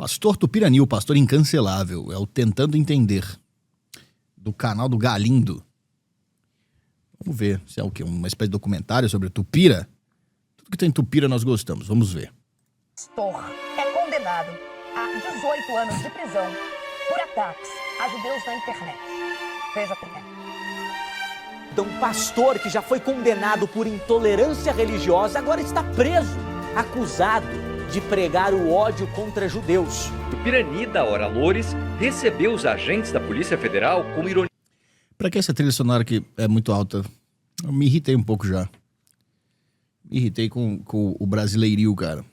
Pastor Tupirani, o pastor incancelável, é o Tentando Entender, do canal do Galindo. Vamos ver se é o quê? Uma espécie de documentário sobre Tupira? Tudo que tem Tupira nós gostamos, vamos ver. Pastor é condenado a 18 anos de prisão por ataques a judeus na internet. Veja como é. Então, um pastor que já foi condenado por intolerância religiosa agora está preso, acusado de pregar o ódio contra judeus. Tupirani, da Hora Loures, recebeu os agentes da Polícia Federal com ironia. Pra que essa trilha sonora que é muito alta? Eu me irritei um pouco já. Me irritei com o brasileirio, cara.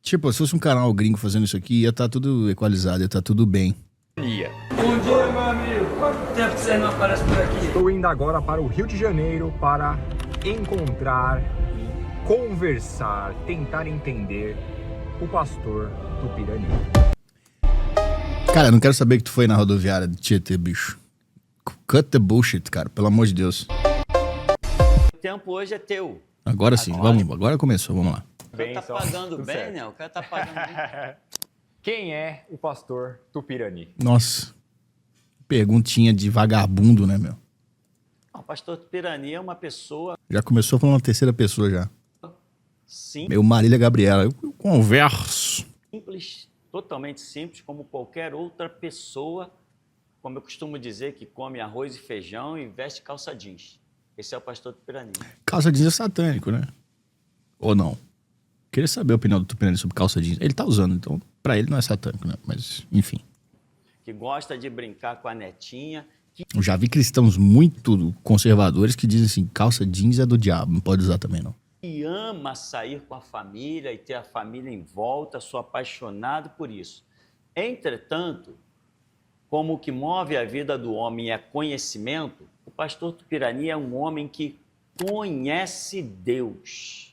Tipo, se fosse um canal gringo fazendo isso aqui, ia estar tudo equalizado, ia estar tudo bem. Bom dia, meu amigo. Quanto tempo você não aparece por aqui? Estou indo agora para o Rio de Janeiro para encontrar, conversar, tentar entender o pastor Tupirani. Cara, eu não quero saber que tu foi na rodoviária de Tietê, bicho. Cut the bullshit, cara, pelo amor de Deus. O tempo hoje é teu. Agora sim, agora começou, vamos lá. O cara tá pagando bem, né? O cara tá pagando bem. Quem é o pastor Tupirani? Nossa, perguntinha de vagabundo, né, meu? O pastor Tupirani é uma pessoa Já começou falando na terceira pessoa já. simples, Meu Marília Gabriela, eu converso. totalmente simples, como qualquer outra pessoa, como eu costumo dizer, que come arroz e feijão e veste calça jeans. Esse é o pastor Tupirani. Calça jeans é satânico, né? Ou não? Queria saber a opinião do Tupirani sobre calça jeans. Ele tá usando, então pra ele não é satânico, né? Mas, enfim. Que gosta de brincar com a netinha. Eu já vi cristãos muito conservadores que dizem assim, calça jeans é do diabo, não pode usar também não. Que ama sair com a família e ter a família em volta, sou apaixonado por isso. Entretanto, como o que move a vida do homem é conhecimento, o pastor Tupirani é um homem que conhece Deus.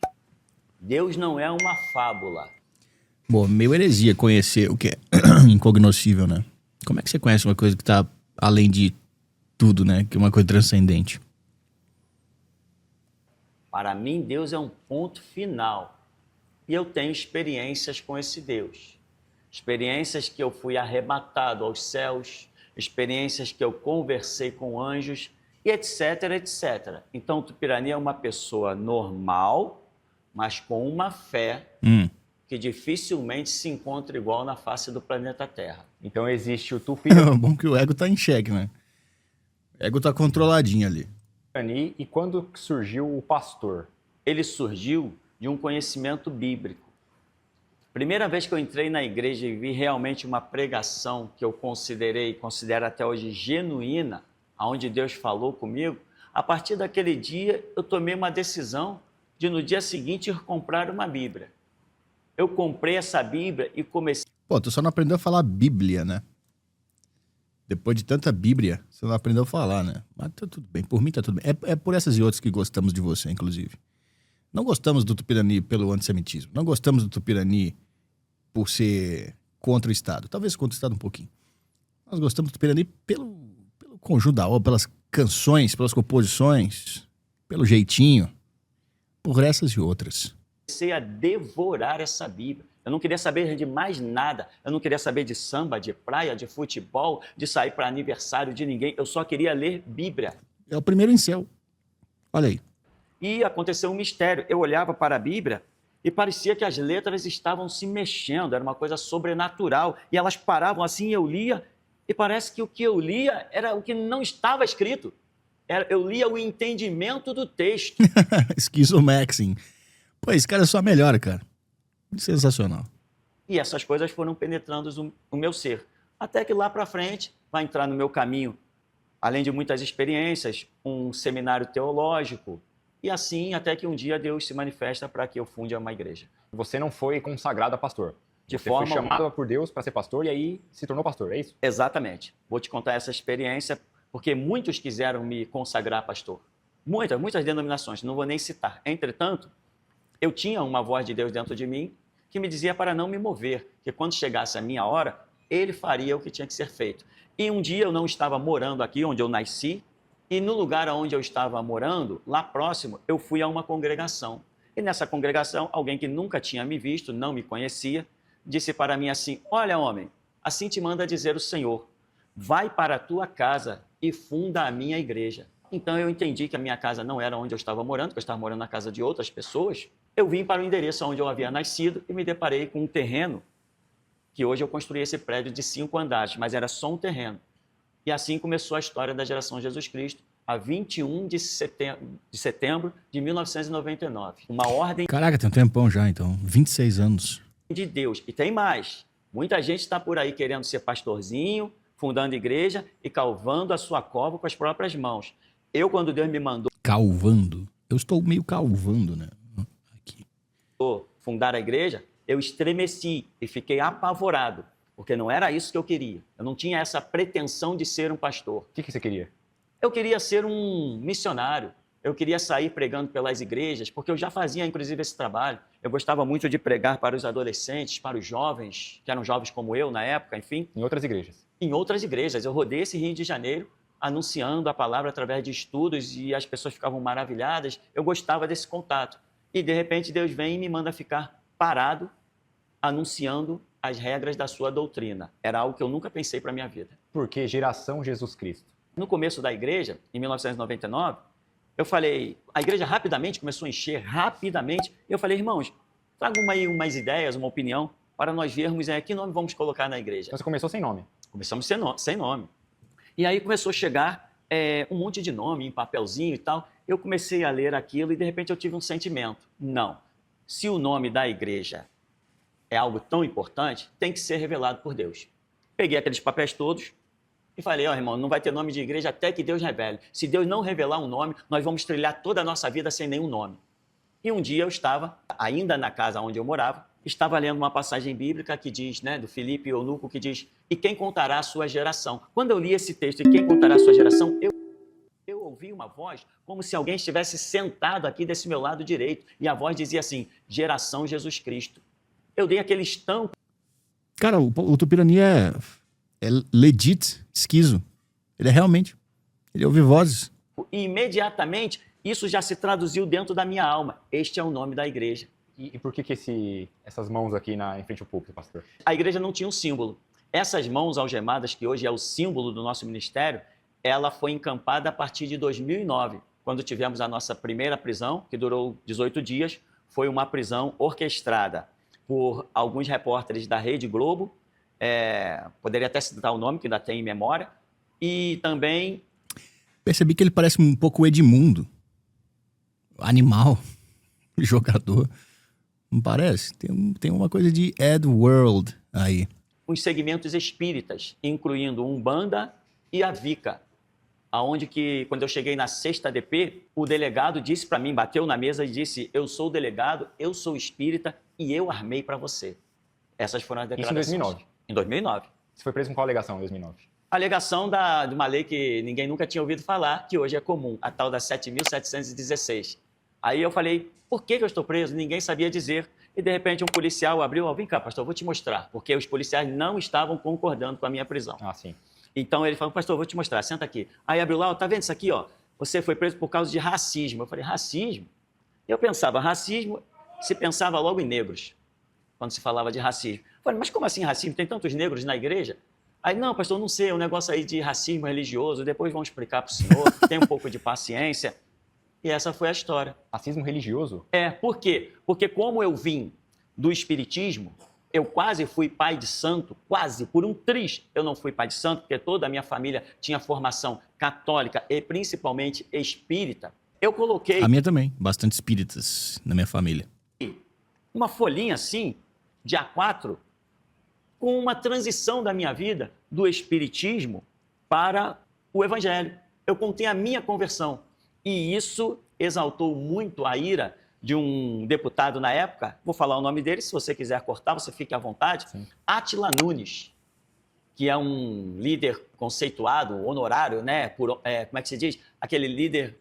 Deus não é uma fábula. Bom, meio heresia conhecer o que é incognoscível, né? Como é que você conhece uma coisa que tá além de tudo, né? Que é uma coisa transcendente? Para mim, Deus é um ponto final. E eu tenho experiências com esse Deus. Experiências que eu fui arrebatado aos céus, experiências que eu conversei com anjos, e etc, etc. Então, Tupirani é uma pessoa normal, mas com uma fé que dificilmente se encontra igual na face do planeta Terra. Então existe o Tupirani Bom que o ego tá em xeque, né? O ego tá controladinho ali. e quando surgiu o pastor? Ele surgiu de um conhecimento bíblico. Primeira vez que eu entrei na igreja e vi realmente uma pregação que eu considero até hoje genuína, onde Deus falou comigo, a partir daquele dia eu tomei uma decisão de no dia seguinte ir comprar uma Bíblia. Eu comprei essa Bíblia e comecei... Pô, tu só não aprendeu a falar Bíblia, né? Depois de tanta Bíblia, você não aprendeu a falar, né? Mas tá tudo bem, por mim tá tudo bem. É por essas e outras que gostamos de você, inclusive. Não gostamos do Tupirani pelo antissemitismo. Não gostamos do Tupirani por ser contra o Estado. Talvez contra o Estado um pouquinho. Nós gostamos do Tupirani pelo conjunto da obra, pelas canções, pelas composições, pelo jeitinho, por essas e outras. Comecei a devorar essa Bíblia. Eu não queria saber de mais nada. Eu não queria saber de samba, de praia, de futebol, de sair para aniversário de ninguém. Eu só queria ler Bíblia. É o primeiro incel. Olha aí. E aconteceu um mistério. Eu olhava para a Bíblia e parecia que as letras estavam se mexendo. Era uma coisa sobrenatural. E elas paravam assim, eu lia, e parece que o que eu lia era o que não estava escrito. Eu lia o entendimento do texto. Schizomaxing. Pô, esse cara só melhora, cara. Sensacional. E essas coisas foram penetrando o meu ser. Até que lá para frente vai entrar no meu caminho, além de muitas experiências, um seminário teológico. E assim, até que um dia Deus se manifesta para que eu funde uma igreja. Você não foi consagrado a pastor. De Você forma foi chamado por Deus para ser pastor e aí se tornou pastor, é isso? Exatamente. Vou te contar essa experiência, porque muitos quiseram me consagrar pastor. Muitas denominações, não vou nem citar. Entretanto, eu tinha uma voz de Deus dentro de mim que me dizia para não me mover, que quando chegasse a minha hora, ele faria o que tinha que ser feito. E um dia eu não estava morando aqui onde eu nasci, e no lugar onde eu estava morando, lá próximo, eu fui a uma congregação. E nessa congregação, alguém que nunca tinha me visto, não me conhecia, disse para mim assim: olha, homem, assim te manda dizer o Senhor, vai para a tua casa e funda a minha igreja. Então eu entendi que a minha casa não era onde eu estava morando, que eu estava morando na casa de outras pessoas. Eu vim para o endereço onde eu havia nascido e me deparei com um terreno, que hoje eu construí esse prédio de 5 andares, mas era só um terreno. E assim começou a história da Geração Jesus Cristo, a 21 de setembro de 1999. Uma ordem Caraca, tem um tempão já, então. 26 anos. de Deus. E tem mais. Muita gente está por aí querendo ser pastorzinho, fundando igreja e calvando a sua cova com as próprias mãos. Eu, quando Deus me mandou Calvando. Eu estou meio calvando, né? Aqui. fundar a igreja, eu estremeci e fiquei apavorado, porque não era isso que eu queria. Eu não tinha essa pretensão de ser um pastor. O que você queria? Eu queria ser um missionário. Eu queria sair pregando pelas igrejas, porque eu já fazia, inclusive, esse trabalho. Eu gostava muito de pregar para os adolescentes, para os jovens, que eram jovens como eu na época, enfim. Em outras igrejas? Em outras igrejas. Eu rodei esse Rio de Janeiro anunciando a palavra através de estudos e as pessoas ficavam maravilhadas. Eu gostava desse contato. E, de repente, Deus vem e me manda ficar parado anunciando as regras da sua doutrina. Era algo que eu nunca pensei para a minha vida. Por que Geração Jesus Cristo? No começo da igreja, em 1999, eu falei, a igreja rapidamente começou a encher, rapidamente. Eu falei, irmãos, tragam aí umas ideias, uma opinião, para nós vermos que nome vamos colocar na igreja. Então você começou sem nome? Começamos sem nome. E aí começou a chegar um monte de nome em papelzinho e tal. Eu comecei a ler aquilo e de repente eu tive um sentimento. Não, se o nome da igreja é algo tão importante, tem que ser revelado por Deus. Peguei aqueles papéis todos e falei, irmão, não vai ter nome de igreja até que Deus revele. Se Deus não revelar um nome, nós vamos trilhar toda a nossa vida sem nenhum nome. E um dia eu estava, ainda na casa onde eu morava, estava lendo uma passagem bíblica que diz, do Filipe Eunuco, que diz, e quem contará a sua geração? Quando eu li esse texto, e quem contará a sua geração, eu ouvi uma voz como se alguém estivesse sentado aqui desse meu lado direito, e a voz dizia assim, Geração Jesus Cristo. Eu dei aquele estampo. Cara, o Tupirani é legit esquizo. Ele é realmente. Ele ouve vozes. E imediatamente, isso já se traduziu dentro da minha alma. Este é o nome da igreja. E por que essas mãos aqui em frente ao púlpito, pastor? A igreja não tinha um símbolo. Essas mãos algemadas, que hoje é o símbolo do nosso ministério, ela foi encampada a partir de 2009, quando tivemos a nossa primeira prisão, que durou 18 dias. Foi uma prisão orquestrada por alguns repórteres da Rede Globo, poderia até citar o nome, que ainda tem em memória, e também... Percebi que ele parece um pouco o Edmundo. Animal, jogador. Não parece? Tem uma coisa de Edworld aí. Os segmentos espíritas, incluindo Umbanda e a Wicca, aonde que, quando eu cheguei na 6ª DP, o delegado disse para mim, bateu na mesa e disse, eu sou o delegado, eu sou espírita e eu armei para você. Essas foram as declarações. Isso em 2009? Em 2009. Você foi preso com qual alegação em 2009? A alegação de uma lei que ninguém nunca tinha ouvido falar, que hoje é comum, a tal da 7.716. Aí eu falei, por que eu estou preso? Ninguém sabia dizer. E de repente um policial abriu, vem cá, pastor, eu vou te mostrar. Porque os policiais não estavam concordando com a minha prisão. Ah, sim. Então ele falou, pastor, eu vou te mostrar, senta aqui. Aí abriu lá, tá vendo isso aqui, ó? Você foi preso por causa de racismo. Eu falei, racismo? Eu pensava, racismo, se pensava logo em negros, quando se falava de racismo. Eu falei, mas como assim racismo? Tem tantos negros na igreja? Aí, não, pastor, não sei, é um negócio aí de racismo religioso, depois vamos explicar para o senhor, tem um pouco de paciência. E essa foi a história. Racismo religioso? Por quê? Porque como eu vim do espiritismo, eu quase fui pai de santo, quase, por um triz. Eu não fui pai de santo, porque toda a minha família tinha formação católica e principalmente espírita. Eu coloquei... A minha também, bastante espíritas na minha família. Uma folhinha assim, de A4, com uma transição da minha vida do espiritismo para o evangelho. Eu contei a minha conversão. E isso exaltou muito a ira de um deputado na época, vou falar o nome dele, se você quiser cortar, você fique à vontade, Átila Nunes, que é um líder conceituado, honorário, como é que se diz? Aquele líder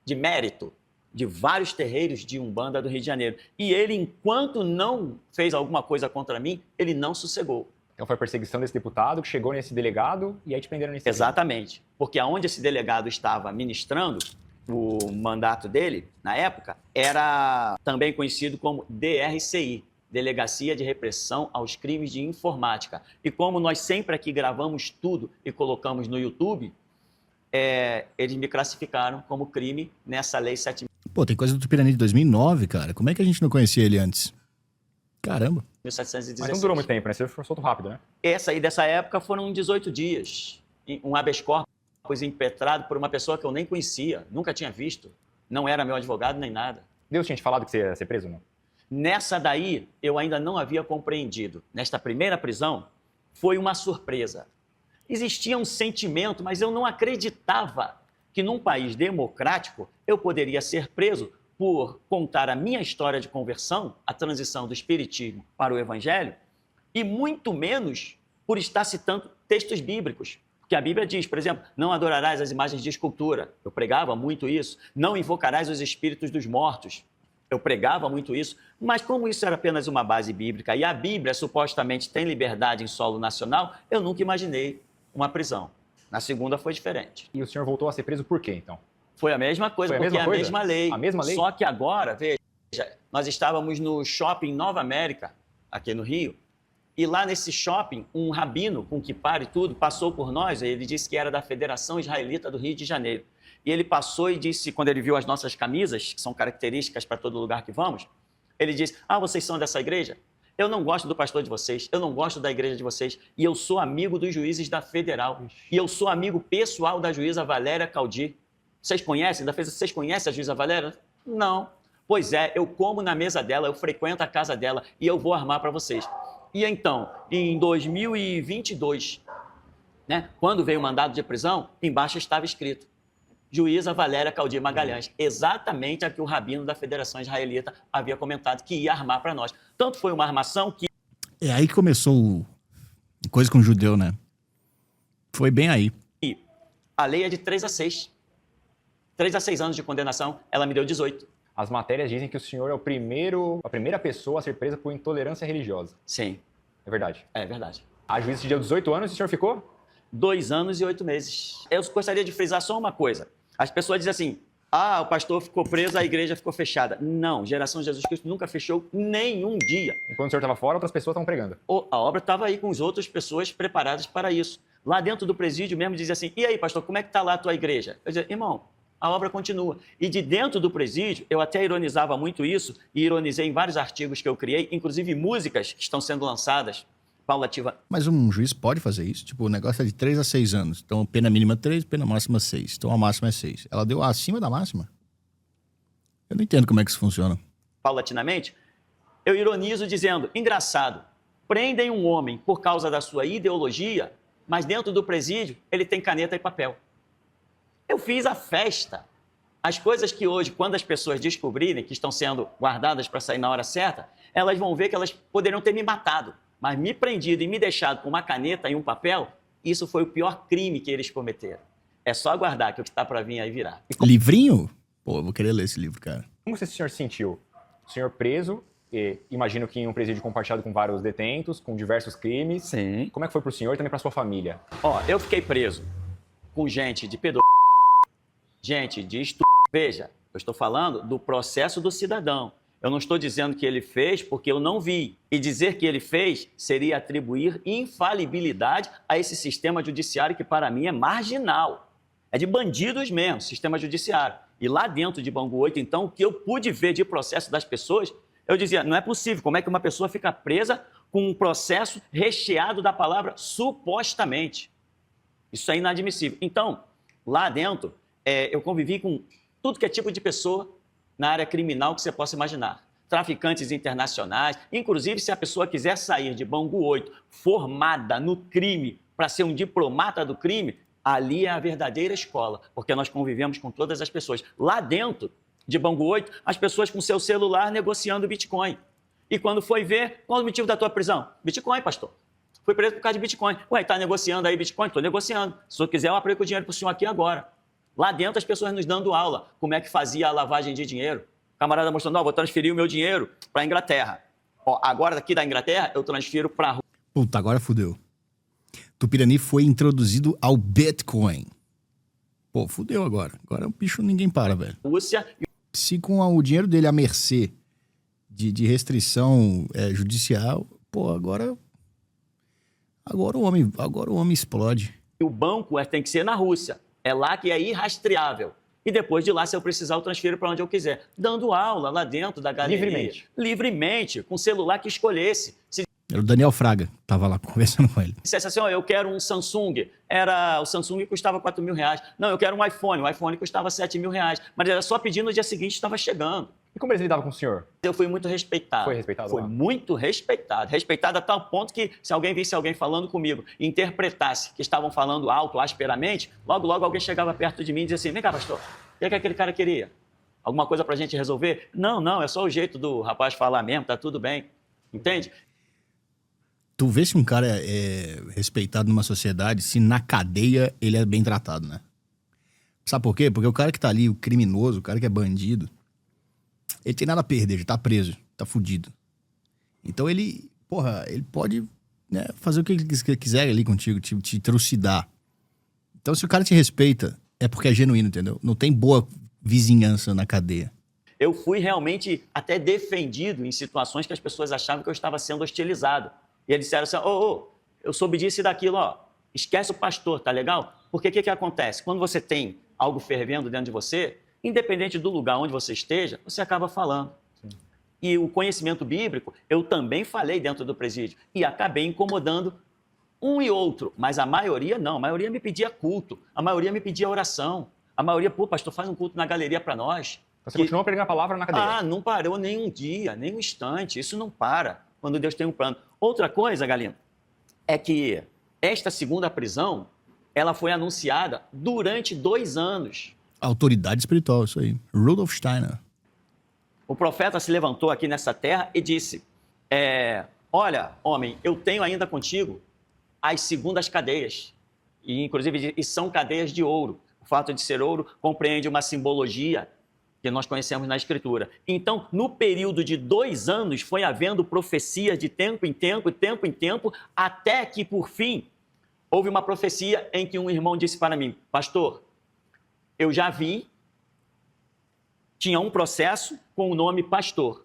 de mérito de vários terreiros de Umbanda do Rio de Janeiro. E ele, enquanto não fez alguma coisa contra mim, ele não sossegou. Então foi a perseguição desse deputado que chegou nesse delegado e aí te prenderam nesse... Exatamente. Porque aonde esse delegado estava ministrando, o mandato dele, na época, era também conhecido como DRCI, Delegacia de Repressão aos Crimes de Informática. E como nós sempre aqui gravamos tudo e colocamos no YouTube, eles me classificaram como crime nessa lei 7.000. Pô, tem coisa do Tupirani de 2009, cara. Como é que a gente não conhecia ele antes? Caramba. 1716. Mas não durou muito tempo, né? Você foi solto rápido, né? Essa aí, dessa época, foram 18 dias. Um habeas corpus impetrado por uma pessoa que eu nem conhecia, nunca tinha visto. Não era meu advogado nem nada. Deus tinha te falado que você ia ser preso, não? Nessa daí, eu ainda não havia compreendido. Nesta primeira prisão, foi uma surpresa. Existia um sentimento, mas eu não acreditava que num país democrático eu poderia ser preso por contar a minha história de conversão, a transição do espiritismo para o evangelho, e muito menos por estar citando textos bíblicos. Porque a Bíblia diz, por exemplo, não adorarás as imagens de escultura. Eu pregava muito isso. Não invocarás os espíritos dos mortos. Eu pregava muito isso. Mas como isso era apenas uma base bíblica e a Bíblia supostamente tem liberdade em solo nacional, eu nunca imaginei uma prisão. Na segunda foi diferente. E o senhor voltou a ser preso por quê, então? Foi a mesma coisa, Foi a porque mesma é a coisa? mesma lei. A mesma lei? Só que agora, veja, nós estávamos no shopping Nova América, aqui no Rio, e lá nesse shopping, um rabino com kippah e tudo, passou por nós, ele disse que era da Federação Israelita do Rio de Janeiro. E ele passou e disse, quando ele viu as nossas camisas, que são características para todo lugar que vamos, ele disse, vocês são dessa igreja? Eu não gosto do pastor de vocês, eu não gosto da igreja de vocês, e eu sou amigo dos juízes da Federal, e eu sou amigo pessoal da juíza Valéria Caldi. Vocês conhecem? Vocês conhecem a juíza Valéria? Não. Pois é, eu como na mesa dela, eu frequento a casa dela, e eu vou armar para vocês. E então, em 2022, né, quando veio o mandado de prisão, embaixo estava escrito, juíza Valéria Caldi Magalhães, exatamente a que o rabino da Federação Israelita havia comentado que ia armar para nós. Tanto foi uma armação que... É aí que começou coisa com o judeu, né? Foi bem aí. A lei é de 3 a 6. 3 a 6 anos de condenação, ela me deu 18. As matérias dizem que o senhor é a primeira pessoa a ser presa por intolerância religiosa. Sim. É verdade? É verdade. A juíza te deu 18 anos e o senhor ficou? 2 anos e 8 meses. Eu gostaria de frisar só uma coisa. As pessoas dizem assim, o pastor ficou preso, a igreja ficou fechada. Não, Geração de Jesus Cristo nunca fechou nenhum dia. Enquanto o senhor estava fora, outras pessoas estavam pregando. A obra estava aí com as outras pessoas preparadas para isso. Lá dentro do presídio mesmo dizia assim, e aí, pastor, como é que está lá a tua igreja? Eu dizia, irmão, a obra continua. E de dentro do presídio, eu até ironizava muito isso, e ironizei em vários artigos que eu criei, inclusive músicas que estão sendo lançadas paulativa. Mas um juiz pode fazer isso? Tipo, o negócio é de 3 a 6 anos. Então, pena mínima 3, pena máxima 6. Então, a máxima é 6. Ela deu acima da máxima? Eu não entendo como é que isso funciona. Paulatinamente, eu ironizo dizendo, engraçado, prendem um homem por causa da sua ideologia, mas dentro do presídio ele tem caneta e papel. Eu fiz a festa. As coisas que hoje, quando as pessoas descobrirem que estão sendo guardadas para sair na hora certa, elas vão ver que elas poderiam ter me matado. Mas me prendido e me deixado com uma caneta e um papel, isso foi o pior crime que eles cometeram. É só aguardar que o que está para vir aí virá. Livrinho? Pô, eu vou querer ler esse livro, cara. Como você, senhor, se sentiu? O senhor preso, imagino que em um presídio compartilhado com vários detentos, com diversos crimes. Sim. Como é que foi para o senhor e também para sua família? Eu fiquei preso com gente de gente de Veja, eu estou falando do processo do cidadão. Eu não estou dizendo que ele fez porque eu não vi. E dizer que ele fez seria atribuir infalibilidade a esse sistema judiciário que, para mim, é marginal. É de bandidos mesmo, sistema judiciário. E lá dentro de Bangu 8, então, o que eu pude ver de processo das pessoas, eu dizia, não é possível. Como é que uma pessoa fica presa com um processo recheado da palavra supostamente? Isso é inadmissível. Então, lá dentro, eu convivi com tudo que é tipo de pessoa na área criminal que você possa imaginar. Traficantes internacionais, inclusive se a pessoa quiser sair de Bangu 8 formada no crime para ser um diplomata do crime, ali é a verdadeira escola, porque nós convivemos com todas as pessoas. Lá dentro de Bangu 8, as pessoas com seu celular negociando Bitcoin. E quando foi ver, qual é o motivo da tua prisão? Bitcoin, pastor. Fui preso por causa de Bitcoin. Ué, tá negociando aí Bitcoin? Estou negociando. Se o senhor quiser, eu aplico o dinheiro para o senhor aqui agora. Lá dentro, as pessoas nos dando aula, como é que fazia a lavagem de dinheiro. O camarada mostrando, vou transferir o meu dinheiro para a Inglaterra. Agora daqui da Inglaterra, eu transfiro para a Rússia. Puta, agora fudeu. Tupirani foi introduzido ao Bitcoin. Pô, fudeu agora. Agora o bicho ninguém para, velho. Se com o dinheiro dele à mercê de restrição judicial, pô, agora o homem explode. O banco tem que ser na Rússia. É lá que é irrastreável. E depois de lá, se eu precisar, eu transfiro para onde eu quiser. Dando aula lá dentro da galeria. Livremente, com o celular que escolhesse. Se Era o Daniel Fraga, tava lá conversando com ele. dissesse assim, eu quero um Samsung. O Samsung custava R$4.000. Não, eu quero um iPhone. O iPhone custava R$7.000. Mas era só pedir no dia seguinte, estava chegando. E como eles lidavam com o senhor? Eu fui muito respeitado. Foi respeitado Foi lá? muito respeitado. Respeitado a tal ponto que, se alguém visse alguém falando comigo e interpretasse que estavam falando alto, asperamente, logo alguém chegava perto de mim e dizia assim, vem cá, pastor, o que é que aquele cara queria? Alguma coisa pra gente resolver? Não, é só o jeito do rapaz falar mesmo, tá tudo bem. Entende? Tu vê se um cara é respeitado numa sociedade, se na cadeia ele é bem tratado, né? Sabe por quê? Porque o cara que tá ali, o criminoso, o cara que é bandido, ele tem nada a perder, já tá preso, tá fudido. Então ele pode, né, fazer o que ele quiser ali contigo, te trucidar. Então se o cara te respeita, é porque é genuíno, entendeu? Não tem boa vizinhança na cadeia. Eu fui realmente até defendido em situações que as pessoas achavam que eu estava sendo hostilizado. E eles disseram assim, eu soube disso e daquilo, esquece o pastor, tá legal? Porque o que acontece? Quando você tem algo fervendo dentro de você, independente do lugar onde você esteja, você acaba falando. Sim. E o conhecimento bíblico, eu também falei dentro do presídio. E acabei incomodando um e outro. Mas a maioria não. A maioria me pedia culto. A maioria me pedia oração. A maioria, pastor, faz um culto na galeria para nós. Você continuou pregando a palavra na cadeia? Não parou nem um dia, nem um instante. Isso não para quando Deus tem um plano. Outra coisa, Galino, é que esta segunda prisão, ela foi anunciada durante 2 anos. Autoridade espiritual, isso aí. Rudolf Steiner. O profeta se levantou aqui nessa terra e disse, olha, homem, eu tenho ainda contigo as segundas cadeias. E, inclusive, são cadeias de ouro. O fato de ser ouro compreende uma simbologia que nós conhecemos na Escritura. Então, no período de 2 anos, foi havendo profecias de tempo em tempo, até que, por fim, houve uma profecia em que um irmão disse para mim, pastor, eu já vi, tinha um processo com o nome pastor,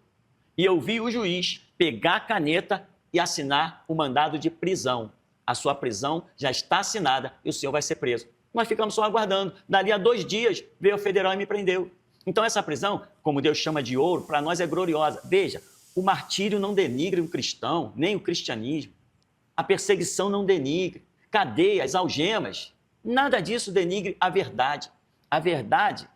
e eu vi o juiz pegar a caneta e assinar o mandado de prisão. A sua prisão já está assinada e o senhor vai ser preso. Nós ficamos só aguardando. Dali a 2 dias, veio o federal e me prendeu. Então essa prisão, como Deus chama de ouro, para nós é gloriosa. Veja, o martírio não denigre o cristão, nem o cristianismo. A perseguição não denigre. Cadeias, algemas, nada disso denigre a verdade. A verdade,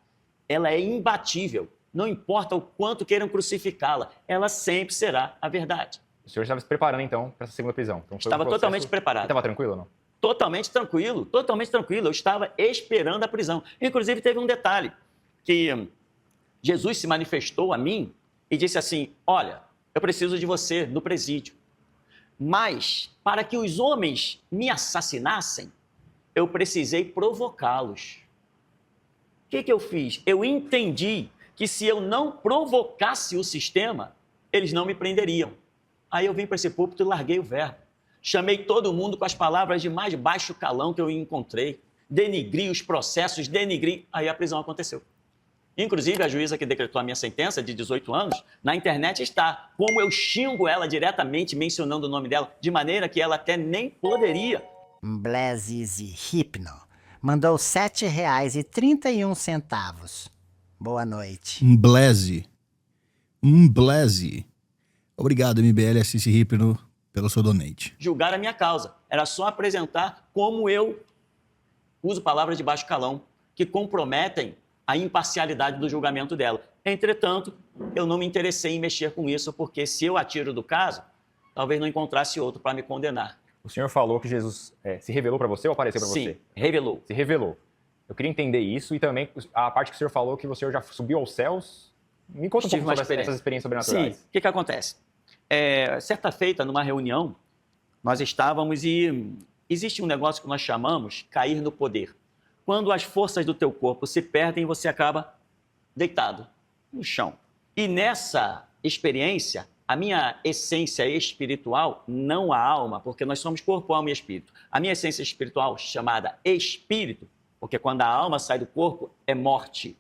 ela é imbatível. Não importa o quanto queiram crucificá-la, ela sempre será a verdade. O senhor estava se preparando, então, para essa segunda prisão? Então, estava totalmente preparado. Estava tranquilo ou não? Totalmente tranquilo. Eu estava esperando a prisão. Inclusive, teve um detalhe, que Jesus se manifestou a mim e disse assim, olha, eu preciso de você no presídio. Mas, para que os homens me assassinassem, eu precisei provocá-los. O que eu fiz? Eu entendi que se eu não provocasse o sistema, eles não me prenderiam. Aí eu vim para esse púlpito e larguei o verbo. Chamei todo mundo com as palavras de mais baixo calão que eu encontrei. Denigri os processos, denigri. Aí a prisão aconteceu. Inclusive, a juíza que decretou a minha sentença de 18 anos, na internet está. Como eu xingo ela diretamente, mencionando o nome dela, de maneira que ela até nem poderia. Blazizi Hipno mandou R$7,31. Boa noite. Blaze. Obrigado, MBL Assis Hipno, pelo seu donate. Julgar a minha causa. Era só apresentar como eu uso palavras de baixo calão, que comprometem a imparcialidade do julgamento dela. Entretanto, eu não me interessei em mexer com isso, porque se eu atiro do caso, talvez não encontrasse outro para me condenar. O senhor falou que Jesus se revelou para você ou apareceu para você? Sim, revelou. Se revelou. Eu queria entender isso e também a parte que o senhor falou que o senhor já subiu aos céus. Me conta um pouco sobre essas experiências sobrenaturais. Sim, o que acontece? Certa feita, numa reunião, nós estávamos e existe um negócio que nós chamamos cair no poder. Quando as forças do teu corpo se perdem, você acaba deitado no chão. E nessa experiência, a minha essência espiritual, não a alma, porque nós somos corpo, alma e espírito. A minha essência espiritual, chamada espírito, porque quando a alma sai do corpo, é morte.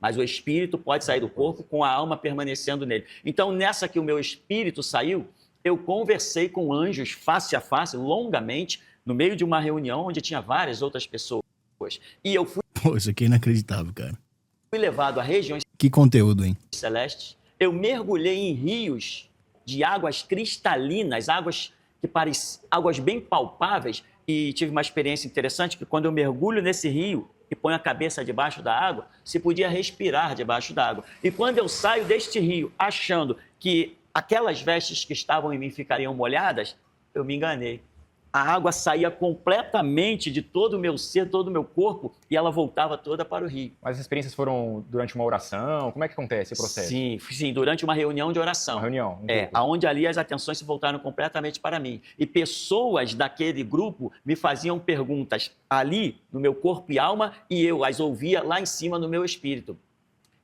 mas o espírito pode sair do corpo com a alma permanecendo nele. Então, nessa que o meu espírito saiu, eu conversei com anjos face a face, longamente, no meio de uma reunião onde tinha várias outras pessoas. E eu fui Pô, isso aqui é inacreditável, cara. levado a regiões Que conteúdo, hein? celestes. Eu mergulhei em rios de águas cristalinas, águas que pareciam águas bem palpáveis, e tive uma experiência interessante que quando eu mergulho nesse rio e ponho a cabeça debaixo da água, se podia respirar debaixo da água. E quando eu saio deste rio achando que aquelas vestes que estavam em mim ficariam molhadas, eu me enganei. A água saía completamente de todo o meu ser, todo o meu corpo, e ela voltava toda para o rio. Mas as experiências foram durante uma oração? Como é que acontece esse processo? Sim, durante uma reunião de oração. Uma reunião? Aonde ali as atenções se voltaram completamente para mim. E pessoas daquele grupo me faziam perguntas ali, no meu corpo e alma, e eu as ouvia lá em cima no meu espírito.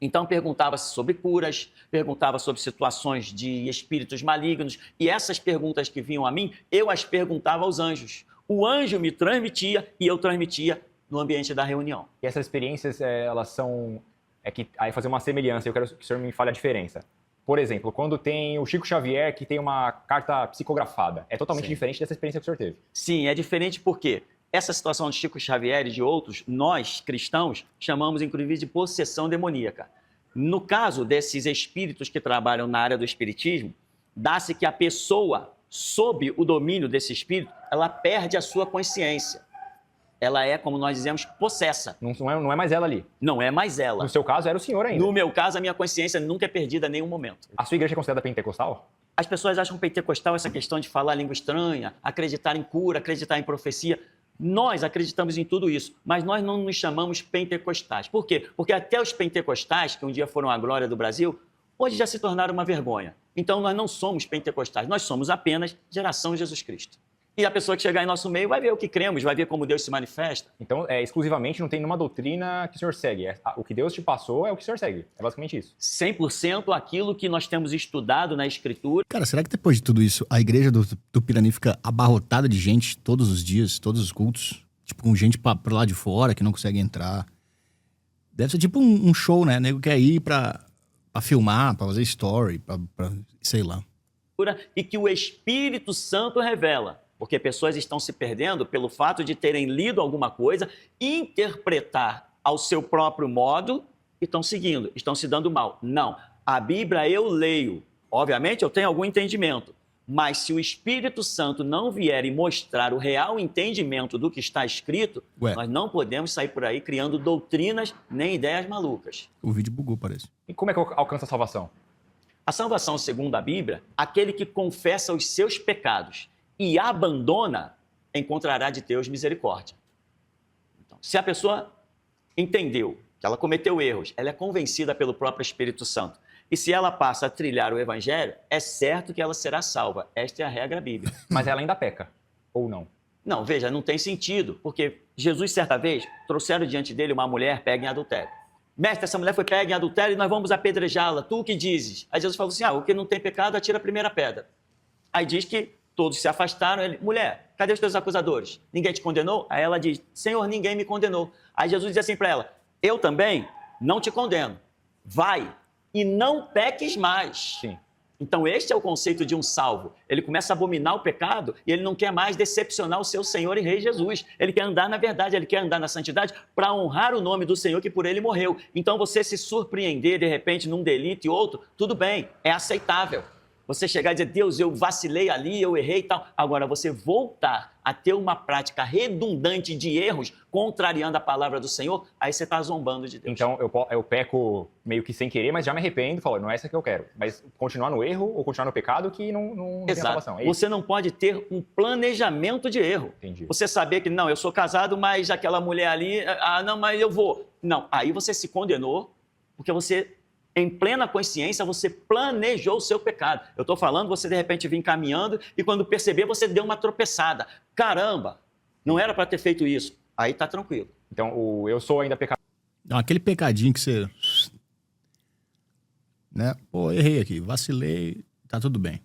Então perguntava-se sobre curas, perguntava sobre situações de espíritos malignos, e essas perguntas que vinham a mim, eu as perguntava aos anjos. O anjo me transmitia e eu transmitia no ambiente da reunião. E essas experiências, elas são... aí fazer uma semelhança, eu quero que o senhor me fale a diferença. Por exemplo, quando tem o Chico Xavier, que tem uma carta psicografada, é totalmente diferente dessa experiência que o senhor teve. Sim, é diferente porque essa situação de Chico Xavier e de outros, nós, cristãos, chamamos inclusive de possessão demoníaca. No caso desses espíritos que trabalham na área do espiritismo, dá-se que a pessoa, sob o domínio desse espírito, ela perde a sua consciência. Ela é, como nós dizemos, possessa. Não é mais ela ali. Não é mais ela. No seu caso, era o senhor ainda. No meu caso, a minha consciência nunca é perdida em nenhum momento. A sua igreja é considerada pentecostal? As pessoas acham pentecostal essa questão de falar língua estranha, acreditar em cura, acreditar em profecia. Nós acreditamos em tudo isso, mas nós não nos chamamos pentecostais. Por quê? Porque até os pentecostais, que um dia foram a glória do Brasil, hoje já se tornaram uma vergonha. Então nós não somos pentecostais, nós somos apenas geração de Jesus Cristo. E a pessoa que chegar em nosso meio vai ver o que cremos, vai ver como Deus se manifesta. Então, exclusivamente, não tem nenhuma doutrina que o senhor segue. O que Deus te passou é o que o senhor segue. É basicamente isso. 100% aquilo que nós temos estudado na Escritura. Cara, será que depois de tudo isso, a igreja do Tupirani fica abarrotada de gente todos os dias, todos os cultos? Tipo, com gente pra lá de fora que não consegue entrar. Deve ser tipo um show, né? O nego quer ir pra filmar, pra fazer story, pra sei lá. E que o Espírito Santo revela. Porque pessoas estão se perdendo pelo fato de terem lido alguma coisa, interpretar ao seu próprio modo e estão seguindo, estão se dando mal. Não, a Bíblia eu leio. Obviamente eu tenho algum entendimento, mas se o Espírito Santo não vier e mostrar o real entendimento do que está escrito, nós não podemos sair por aí criando doutrinas nem ideias malucas. O vídeo bugou, parece. E como é que alcança a salvação? A salvação, segundo a Bíblia, aquele que confessa os seus pecados e abandona, encontrará de Deus misericórdia. Então, se a pessoa entendeu que ela cometeu erros, ela é convencida pelo próprio Espírito Santo, e se ela passa a trilhar o Evangelho, é certo que ela será salva. Esta é a regra bíblica. Mas ela ainda peca, ou não? Não, veja, não tem sentido, porque Jesus, certa vez, trouxeram diante dele uma mulher pega em adultério. Mestre, essa mulher foi pega em adultério e nós vamos apedrejá-la. Tu o que dizes? Aí Jesus falou assim, o que não tem pecado, atira a primeira pedra. Aí diz que todos se afastaram. Ele, mulher, cadê os teus acusadores? Ninguém te condenou? Aí ela diz, Senhor, ninguém me condenou. Aí Jesus diz assim para ela, eu também não te condeno. Vai e não peques mais. Sim. Então este é o conceito de um salvo. Ele começa a abominar o pecado e ele não quer mais decepcionar o seu Senhor e Rei Jesus. Ele quer andar na verdade, ele quer andar na santidade para honrar o nome do Senhor que por ele morreu. Então você se surpreender de repente num delito e outro, tudo bem, é aceitável. Você chegar e dizer, Deus, eu vacilei ali, eu errei e tal. Agora, você voltar a ter uma prática redundante de erros, contrariando a palavra do Senhor, aí você está zombando de Deus. Então, eu peco meio que sem querer, mas já me arrependo e falo, não é essa que eu quero. Mas continuar no erro ou continuar no pecado que não tem salvação. É você não pode ter um planejamento de erro. Entendi. Você saber que, não, eu sou casado, mas aquela mulher ali, não, mas eu vou. Não, aí você se condenou, porque você... Em plena consciência, você planejou o seu pecado. Eu estou falando, você de repente vem caminhando e quando perceber, você deu uma tropeçada. Caramba, não era para ter feito isso. Aí tá tranquilo. Então, eu sou ainda pecador. Não, aquele pecadinho que você... né? Pô, errei aqui, vacilei, tá tudo bem.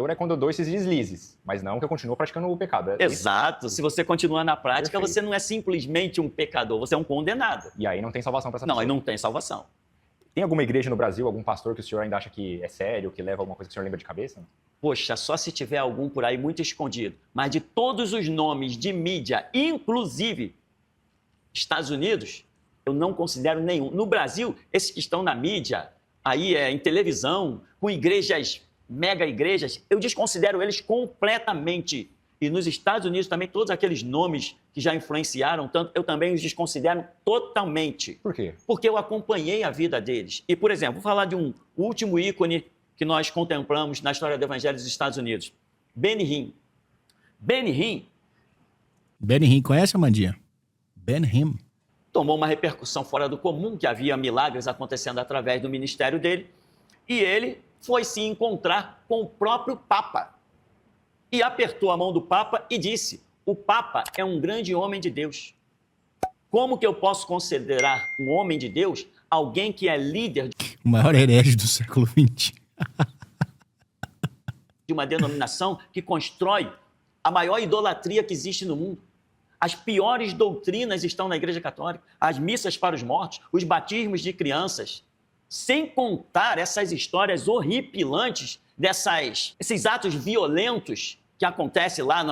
É quando eu dou esses deslizes, mas não que eu continuo praticando o pecado. Exato. Se você continuar na prática, Perfeito. Você não é simplesmente um pecador, você é um condenado. E aí não tem salvação para essa Não, pessoa. aí não tem salvação. Tem alguma igreja no Brasil, algum pastor que o senhor ainda acha que é sério, que leva alguma coisa que o senhor lembra de cabeça? Poxa, só se tiver algum por aí muito escondido. Mas de todos os nomes de mídia, inclusive Estados Unidos, eu não considero nenhum. No Brasil, esses que estão na mídia, aí em televisão, com igrejas, mega igrejas, eu desconsidero eles completamente. E nos Estados Unidos também, todos aqueles nomes que já influenciaram tanto, eu também os desconsidero totalmente. Por quê? Porque eu acompanhei a vida deles. E, por exemplo, vou falar de um último ícone que nós contemplamos na história do Evangelho dos Estados Unidos. Benny Hinn. Benny Hinn conhece, Amandinha? Ben Hinn. Tomou uma repercussão fora do comum, que havia milagres acontecendo através do ministério dele, e ele foi se encontrar com o próprio Papa. E apertou a mão do Papa e disse: o Papa é um grande homem de Deus. Como que eu posso considerar um homem de Deus alguém que é líder O maior herege do século XX. de uma denominação que constrói a maior idolatria que existe no mundo? As piores doutrinas estão na Igreja Católica, as missas para os mortos, os batismos de crianças, sem contar essas histórias horripilantes esses atos violentos que acontecem lá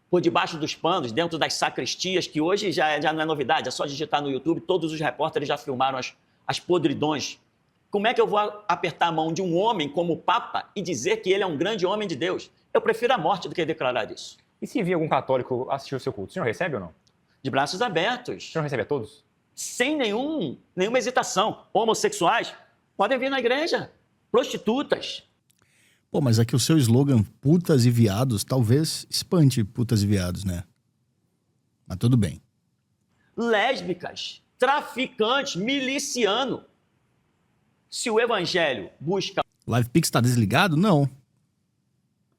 por debaixo dos panos, dentro das sacristias, que hoje já não é novidade, é só digitar no YouTube, todos os repórteres já filmaram as podridões. Como é que eu vou apertar a mão de um homem como o Papa e dizer que ele é um grande homem de Deus? Eu prefiro a morte do que declarar isso. E se vir algum católico assistir o seu culto, o senhor recebe ou não? De braços O abertos, senhor recebe a todos? sem nenhuma hesitação. Homossexuais podem vir na igreja, prostitutas. Pô, mas aqui o seu slogan, putas e viados, talvez espante putas e viados, né? Mas tudo bem. Lésbicas, traficantes, miliciano. Se o evangelho busca Live Pix tá desligado? Não.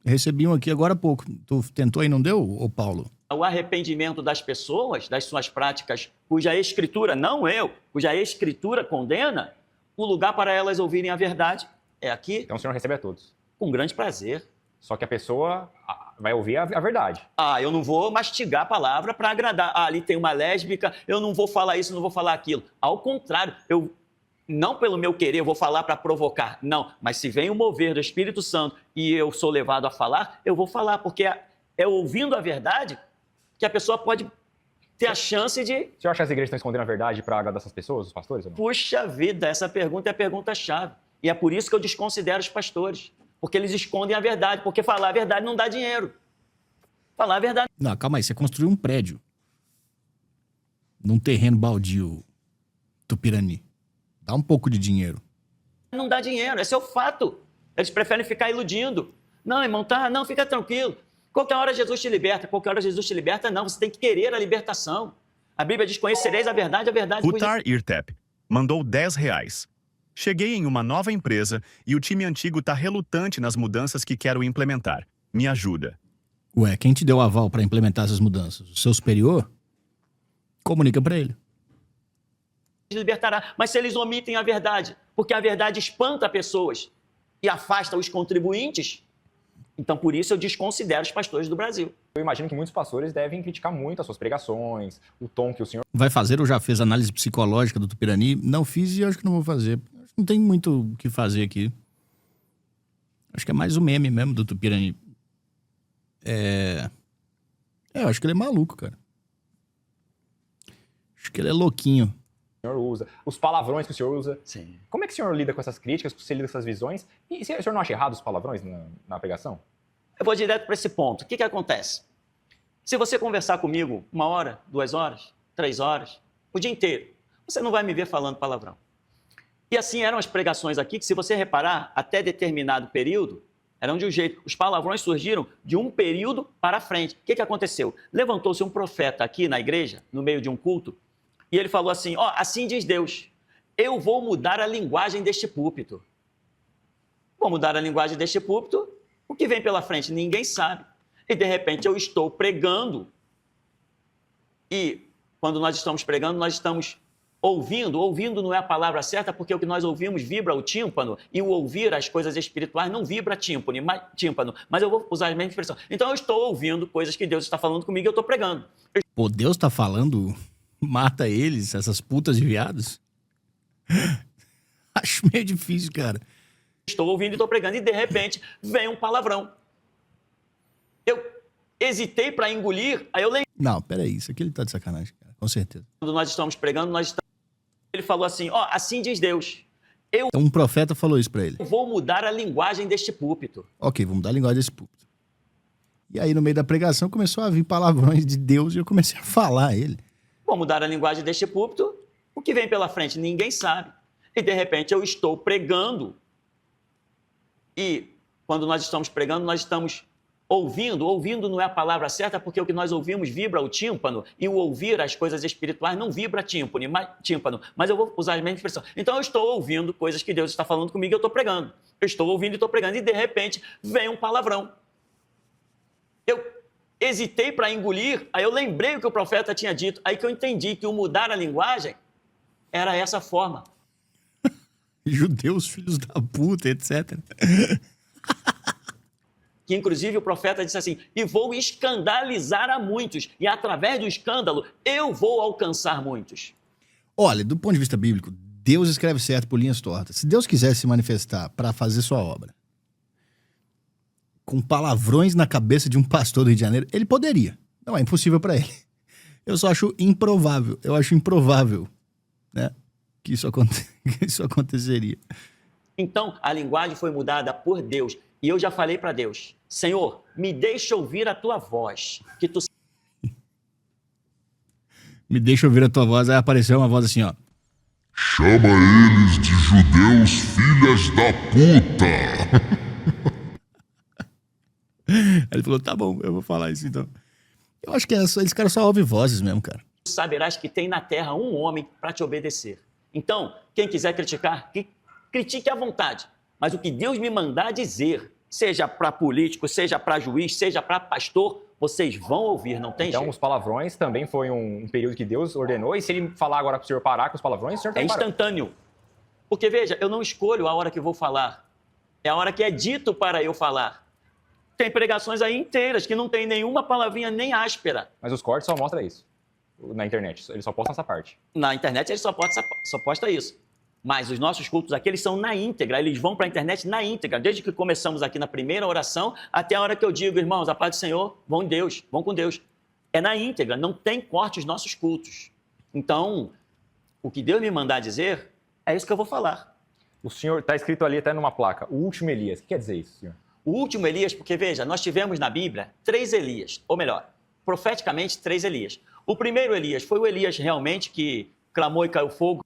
Eu recebi um aqui agora há pouco. Tu tentou e não deu, ô Paulo? o arrependimento das pessoas, das suas práticas, cuja escritura, não eu, cuja escritura condena, o lugar para elas ouvirem a verdade é aqui. Então o senhor recebe a todos. Com grande prazer. Só que a pessoa vai ouvir a verdade. Eu não vou mastigar a palavra para agradar. Ali tem uma lésbica, eu não vou falar isso, não vou falar aquilo. Ao contrário, eu não pelo meu querer vou falar para provocar, não. Mas se vem o mover do Espírito Santo e eu sou levado a falar, eu vou falar, porque é ouvindo a verdade que a pessoa pode ter a chance de... O senhor acha que as igrejas estão escondendo a verdade para agradar essas pessoas, os pastores? Ou não? Puxa vida, essa pergunta é a pergunta-chave. E é por isso que eu desconsidero os pastores. Porque eles escondem a verdade. Porque falar a verdade não dá dinheiro. Falar a verdade... Não, calma aí. Você construiu um prédio num terreno baldio, Tupirani. Dá um pouco de dinheiro. Não dá dinheiro. Esse é o fato. Eles preferem ficar iludindo. Não, irmão, tá? Não, fica tranquilo. Qualquer hora Jesus te liberta. Qualquer hora Jesus te liberta, não. Você tem que querer a libertação. A Bíblia diz, conhecereis a verdade Rutar Irtep mandou R$10. Cheguei em uma nova empresa e o time antigo tá relutante nas mudanças que quero implementar. Me ajuda. Ué, quem te deu o aval para implementar essas mudanças? O seu superior? Comunica para ele. Libertará. Mas se eles omitem a verdade, porque a verdade espanta pessoas e afasta os contribuintes, então por isso eu desconsidero os pastores do Brasil. Eu imagino que muitos pastores devem criticar muito as suas pregações, o tom que o senhor... Vai fazer ou já fez análise psicológica do Tupirani? Não fiz e acho que não vou fazer. Não tem muito o que fazer aqui. Acho que é mais o meme mesmo do Tupirani. Eu acho que ele é maluco, cara. Acho que ele é louquinho. O senhor usa, os palavrões que o senhor usa. Sim. Como é que o senhor lida com essas críticas, você lida com essas visões? E o senhor não acha errado os palavrões na pregação? Eu vou direto para esse ponto. O que acontece? Se você conversar comigo 1 hora, 2 horas, 3 horas, o dia inteiro, você não vai me ver falando palavrão. E assim eram as pregações aqui, que se você reparar, até determinado período, eram de um jeito. Os palavrões surgiram de um período para frente. O que aconteceu? Levantou-se um profeta aqui na igreja, no meio de um culto, e ele falou assim, assim diz Deus, eu vou mudar a linguagem deste púlpito. Vou mudar a linguagem deste púlpito, o que vem pela frente? Ninguém sabe. E de repente eu estou pregando, e quando nós estamos pregando, nós estamos ouvindo não é a palavra certa, porque o que nós ouvimos vibra o tímpano, e o ouvir as coisas espirituais não vibra tímpano, mas eu vou usar a mesma expressão. Então eu estou ouvindo coisas que Deus está falando comigo e eu estou pregando. Pô, Deus tá falando, mata eles, essas putas de viados? Acho meio difícil, cara. Estou ouvindo e estou pregando, e de repente vem um palavrão. Eu hesitei para engolir, aí eu lembrei. Não, peraí, isso aqui ele tá de sacanagem, cara, com certeza. Quando nós estamos pregando, ele falou assim, assim diz Deus, Então um profeta falou isso pra ele. eu vou mudar a linguagem deste púlpito. Ok, vamos mudar a linguagem desse púlpito. E aí, no meio da pregação, começou a vir palavrões de Deus e eu comecei a falar a ele. Vou mudar a linguagem deste púlpito, o que vem pela frente ninguém sabe. E de repente eu estou pregando. E quando nós estamos pregando, nós estamos ouvindo. Ouvindo não é a palavra certa, porque o que nós ouvimos vibra o tímpano, e o ouvir as coisas espirituais não vibra tímpano. Mas eu vou usar a mesma expressão. Então eu estou ouvindo coisas que Deus está falando comigo e eu estou pregando. Eu estou ouvindo e estou pregando, e de repente vem um palavrão. Eu hesitei para engolir, aí eu lembrei o que o profeta tinha dito, aí que eu entendi que o mudar a linguagem era essa forma. Judeus, filhos da puta, etc. Que inclusive o profeta disse assim, e vou escandalizar a muitos, e através do escândalo eu vou alcançar muitos. Olha, do ponto de vista bíblico, Deus escreve certo por linhas tortas. Se Deus quisesse se manifestar para fazer sua obra com palavrões na cabeça de um pastor do Rio de Janeiro, ele poderia. Não é impossível para ele. Eu só acho improvável. Eu acho improvável, né, que isso aconteceria. Então, a linguagem foi mudada por Deus. E eu já falei para Deus, Senhor, me deixa ouvir a tua voz, que tu... Me deixa ouvir a tua voz. Aí apareceu uma voz assim, ó. Chama eles de judeus filhas da puta. Ele falou, tá bom, eu vou falar isso então. Eu acho que esse cara só ouve vozes mesmo, cara. saberás que tem na terra um homem para te obedecer. Então, quem quiser criticar, que critique à vontade. Mas o que Deus me mandar dizer, seja para político, seja para juiz, seja para pastor, vocês vão ouvir, não tem jeito. Então, os palavrões também foi um período que Deus ordenou, e se ele falar agora para o senhor parar com os palavrões, o senhor tem que parar. É instantâneo. Porque, veja, eu não escolho a hora que vou falar. É a hora que é dito para eu falar. Tem pregações aí inteiras que não tem nenhuma palavrinha nem áspera. Mas os cortes só mostram isso na internet. Eles só postam essa parte. Na internet eles só postam isso. Mas os nossos cultos aqui, eles são na íntegra. Eles vão para a internet na íntegra. Desde que começamos aqui na primeira oração, até a hora que eu digo, irmãos, a paz do Senhor, vão em Deus, vão com Deus. É na íntegra, não tem corte os nossos cultos. Então, o que Deus me mandar dizer, é isso que eu vou falar. O senhor, está escrito ali até numa placa, o último Elias. O que quer dizer isso, senhor? O último Elias, porque veja, nós tivemos na Bíblia 3 Elias, ou melhor, profeticamente 3 Elias. O primeiro Elias foi o Elias realmente que clamou e caiu fogo.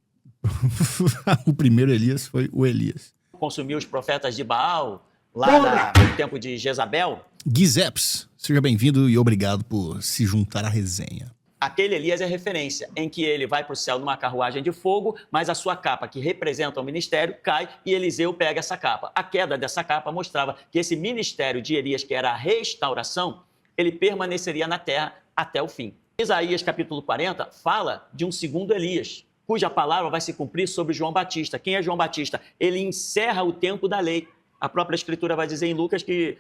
O primeiro Elias foi o Elias. Consumiu os profetas de Baal, lá no tempo de Jezabel. Gizeps, seja bem-vindo e obrigado por se juntar à resenha. Aquele Elias é referência, em que ele vai para o céu numa carruagem de fogo, mas a sua capa, que representa o ministério, cai e Eliseu pega essa capa. A queda dessa capa mostrava que esse ministério de Elias, que era a restauração, ele permaneceria na terra até o fim. Isaías capítulo 40 fala de um segundo Elias, cuja palavra vai se cumprir sobre João Batista. Quem é João Batista? Ele encerra o tempo da lei. A própria Escritura vai dizer em Lucas que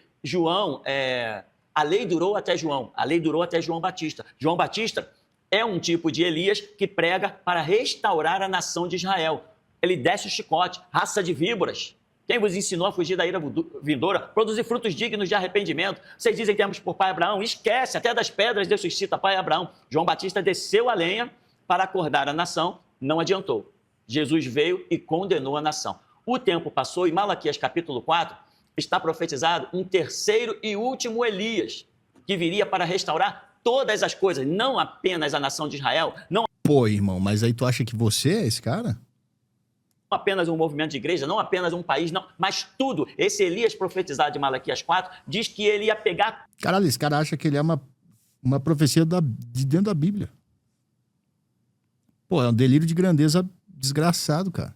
a lei durou até João. A lei durou até João Batista. João Batista é um tipo de Elias que prega para restaurar a nação de Israel. Ele desce o chicote, raça de víboras. Quem vos ensinou a fugir da ira vindoura? Produzir frutos dignos de arrependimento. Vocês dizem que temos por pai Abraão. Esquece, até das pedras Deus suscita pai Abraão. João Batista desceu a lenha para acordar a nação. Não adiantou. Jesus veio e condenou a nação. O tempo passou e Malaquias capítulo 4 está profetizado um terceiro e último Elias, que viria para restaurar todas as coisas, não apenas a nação de Israel, não Pô, irmão, mas aí tu acha que você é esse cara? apenas um movimento de igreja, não apenas um país, não, mas tudo. Esse Elias profetizado de Malaquias 4 diz que ele ia pegar... Caralho, esse cara acha que ele é uma profecia de dentro da Bíblia. Pô, é um delírio de grandeza desgraçado, cara.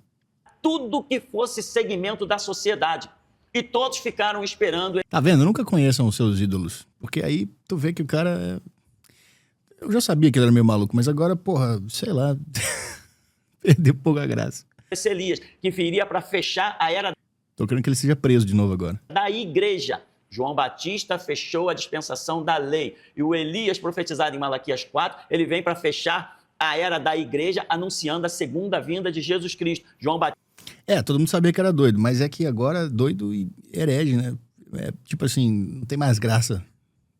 Tudo que fosse segmento da sociedade. E todos ficaram esperando. Tá vendo? Nunca conheçam os seus ídolos. Porque aí tu vê que o cara Eu já sabia que ele era meio maluco, mas agora, porra, sei lá, perdeu pouca graça. Esse Elias, que viria para fechar a era... Tô querendo que ele seja preso de novo agora. Da igreja. João Batista fechou a dispensação da lei. E o Elias, profetizado em Malaquias 4, ele vem para fechar a era da igreja, anunciando a segunda vinda de Jesus Cristo. João Batista... Todo mundo sabia que era doido, mas é que agora doido e herege, né? É, tipo assim, não tem mais graça.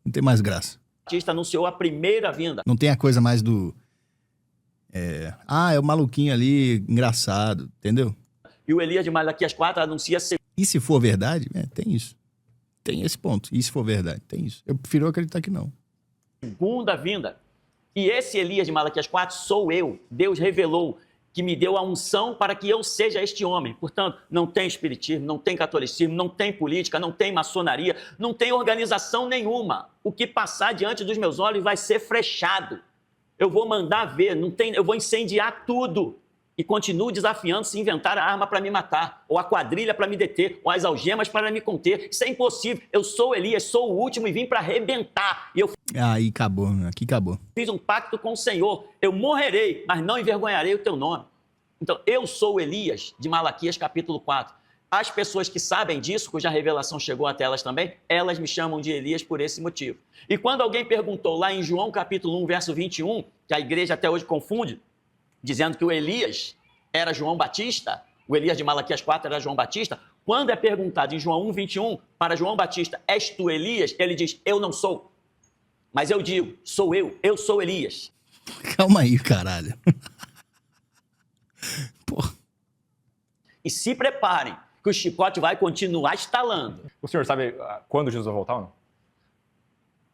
Não tem mais graça. Batista anunciou a primeira vinda. Não tem a coisa mais do... é o maluquinho ali, engraçado, entendeu? E o Elias de Malaquias 4 anuncia a E se for verdade, tem isso. Tem esse ponto. E se for verdade, tem isso. Eu prefiro acreditar que não. segunda vinda. E esse Elias de Malaquias 4 sou eu. Deus revelou que me deu a unção para que eu seja este homem. Portanto, não tem espiritismo, não tem catolicismo, não tem política, não tem maçonaria, não tem organização nenhuma. O que passar diante dos meus olhos vai ser frechado. Eu vou mandar ver, eu vou incendiar tudo. E continuo desafiando se inventar a arma para me matar, ou a quadrilha para me deter, ou as algemas para me conter. Isso é impossível. Eu sou Elias, sou o último e vim para arrebentar. E eu Aí acabou, aqui acabou. fiz um pacto com o Senhor. Eu morrerei, mas não envergonharei o teu nome. Então, eu sou Elias, de Malaquias capítulo 4. As pessoas que sabem disso, cuja revelação chegou até elas também, elas me chamam de Elias por esse motivo. E quando alguém perguntou lá em João capítulo 1, verso 21, que a igreja até hoje confunde, dizendo que o Elias era João Batista, o Elias de Malaquias 4 era João Batista, quando é perguntado em João 1, 21, para João Batista, és tu Elias? Ele diz, eu não sou. Mas eu digo, sou eu sou Elias. Calma aí, caralho. Pô. E se preparem, que o chicote vai continuar estalando. O senhor sabe quando Jesus vai voltar ou não?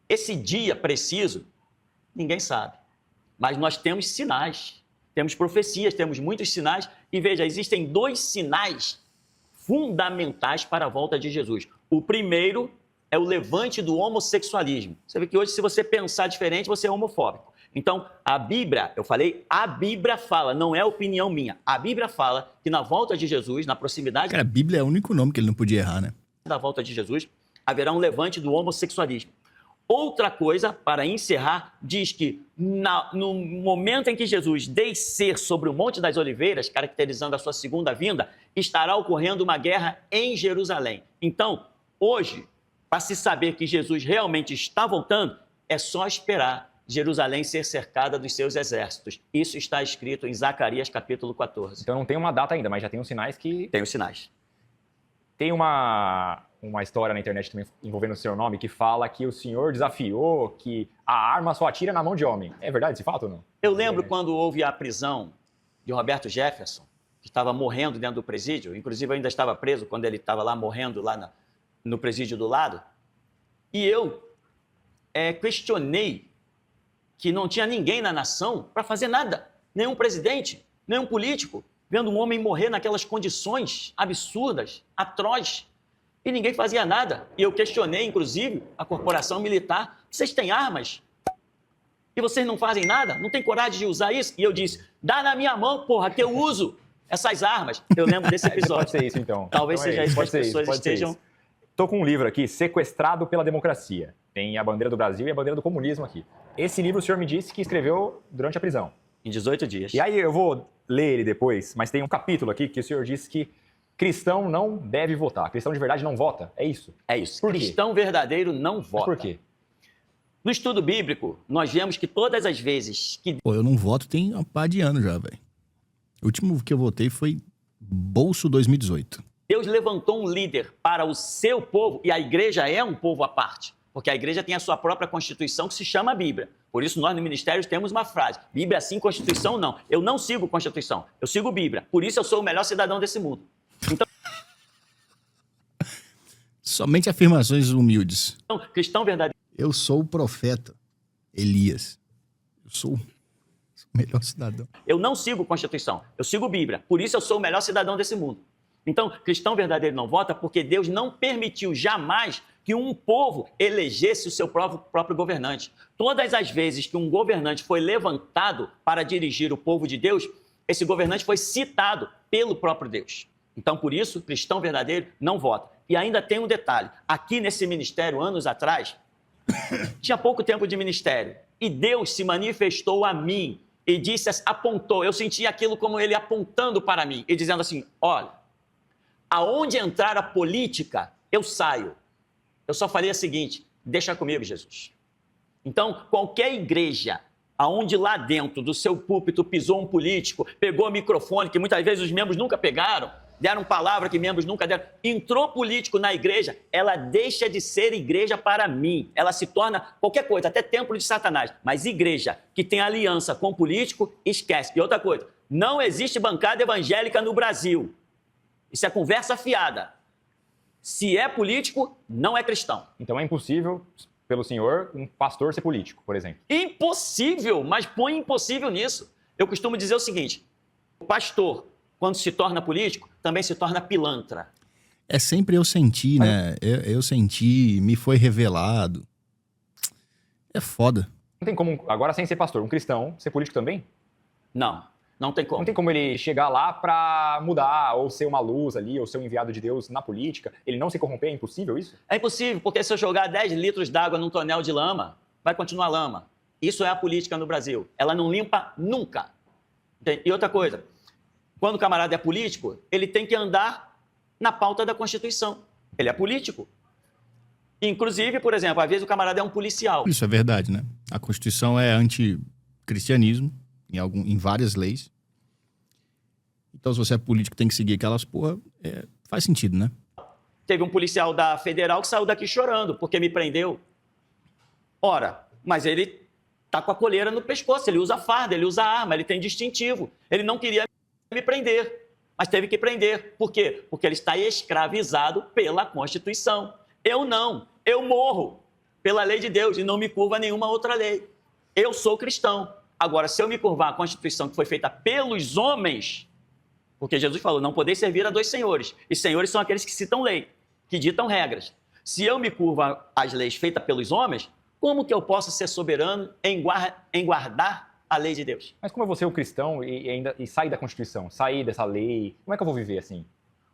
Esse dia preciso, ninguém sabe. Mas nós temos sinais, temos profecias, temos muitos sinais. E veja, existem 2 sinais fundamentais para a volta de Jesus. O primeiro é o levante do homossexualismo. Você vê que hoje, se você pensar diferente, você é homofóbico. Então, a Bíblia, eu falei, a Bíblia fala, não é opinião minha. A Bíblia fala que na volta de Jesus, na proximidade... Cara, a Bíblia é o único nome que ele não podia errar, né? Da volta de Jesus, haverá um levante do homossexualismo. Outra coisa, para encerrar, diz que no momento em que Jesus descer sobre o Monte das Oliveiras, caracterizando a sua segunda vinda, estará ocorrendo uma guerra em Jerusalém. Então, hoje, para se saber que Jesus realmente está voltando, é só esperar Jerusalém ser cercada dos seus exércitos. Isso está escrito em Zacarias capítulo 14. Então não tem uma data ainda, mas já tem os sinais que... Tem os sinais. Tem uma história na internet também envolvendo o seu nome que fala que o senhor desafiou que a arma só atira na mão de homem. É verdade esse fato ou não? Eu lembro quando houve a prisão de Roberto Jefferson, que estava morrendo dentro do presídio, inclusive eu ainda estava preso quando ele estava lá morrendo lá no presídio do lado, e eu questionei que não tinha ninguém na nação para fazer nada, nenhum presidente, nenhum político, vendo um homem morrer naquelas condições absurdas, atrozes, e ninguém fazia nada. E eu questionei, inclusive, a corporação militar, vocês têm armas? E vocês não fazem nada? Não tem coragem de usar isso? E eu disse, dá na minha mão, porra, que eu uso essas armas. Eu lembro desse episódio. Pode ser isso, então. Talvez então seja isso que as pessoas estejam... Estou com um livro aqui, Sequestrado pela Democracia. Tem a bandeira do Brasil e a bandeira do comunismo aqui. Esse livro o senhor me disse que escreveu durante a prisão. Em 18 dias. E aí eu vou ler ele depois, mas tem um capítulo aqui que o senhor disse que cristão não deve votar. Cristão de verdade não vota. É isso? É isso. Por quê? Cristão verdadeiro não vota. Mas por quê? No estudo bíblico, nós vemos que todas as vezes que... Pô, eu não voto tem uma par de anos já, velho. O último que eu votei foi Bolso 2018. Deus levantou um líder para o seu povo, e a igreja é um povo à parte, porque a igreja tem a sua própria constituição que se chama Bíblia. Por isso nós no ministério temos uma frase, Bíblia sim, Constituição não. Eu não sigo Constituição, eu sigo Bíblia. Por isso eu sou o melhor cidadão desse mundo. Então, somente afirmações humildes. Cristão verdadeiro. Eu sou o profeta Elias. Eu sou o melhor cidadão. Eu não sigo Constituição, eu sigo Bíblia. Por isso eu sou o melhor cidadão desse mundo. Então, cristão verdadeiro não vota porque Deus não permitiu jamais que um povo elegesse o seu próprio governante. Todas as vezes que um governante foi levantado para dirigir o povo de Deus, esse governante foi citado pelo próprio Deus. Então, por isso, cristão verdadeiro não vota. E ainda tem um detalhe. Aqui nesse ministério, anos atrás, tinha pouco tempo de ministério. E Deus se manifestou a mim e disse, apontou. Eu senti aquilo como ele apontando para mim e dizendo assim, olha, aonde entrar a política, eu saio. Eu só falei o seguinte, deixa comigo, Jesus. Então, qualquer igreja, aonde lá dentro do seu púlpito pisou um político, pegou o microfone, que muitas vezes os membros nunca pegaram, deram palavra que membros nunca deram. Entrou político na igreja, ela deixa de ser igreja para mim. Ela se torna qualquer coisa, até templo de Satanás. Mas igreja que tem aliança com político, esquece. E outra coisa, não existe bancada evangélica no Brasil. Isso é conversa fiada. Se é político, não é cristão. Então é impossível, pelo senhor, um pastor ser político, por exemplo. Impossível, mas põe impossível nisso. Eu costumo dizer o seguinte, o pastor, quando se torna político, também se torna pilantra. É sempre eu senti, né? Eu senti, me foi revelado. É foda. Não tem como, agora sem ser pastor, um cristão ser político também? Não, não tem como. Não tem como ele chegar lá pra mudar, ou ser uma luz ali, ou ser um enviado de Deus na política. Ele não se corromper, é impossível isso? É impossível, porque se eu jogar 10 litros d'água num tonel de lama, vai continuar lama. Isso é a política no Brasil. Ela não limpa nunca. E outra coisa, quando o camarada é político, ele tem que andar na pauta da Constituição. Ele é político. Inclusive, por exemplo, às vezes o camarada é um policial. Isso é verdade, né? A Constituição é anticristianismo em várias leis. Então, se você é político, tem que seguir aquelas porra. Faz sentido, né? Teve um policial da Federal que saiu daqui chorando porque me prendeu. Ora, mas ele tá com a coleira no pescoço, ele usa farda, ele usa arma, ele tem distintivo. Ele não queria me prender, mas teve que prender. Por quê? Porque ele está escravizado pela Constituição. Eu não. Eu morro pela lei de Deus e não me curvo a nenhuma outra lei. Eu sou cristão. Agora, se eu me curvar à Constituição que foi feita pelos homens, porque Jesus falou, não podeis servir a dois senhores. E senhores são aqueles que citam lei, que ditam regras. Se eu me curvo às leis feitas pelos homens, como que eu posso ser soberano em guardar a lei de Deus? Mas como eu vou ser um cristão e sair da Constituição, sair dessa lei, como é que eu vou viver assim?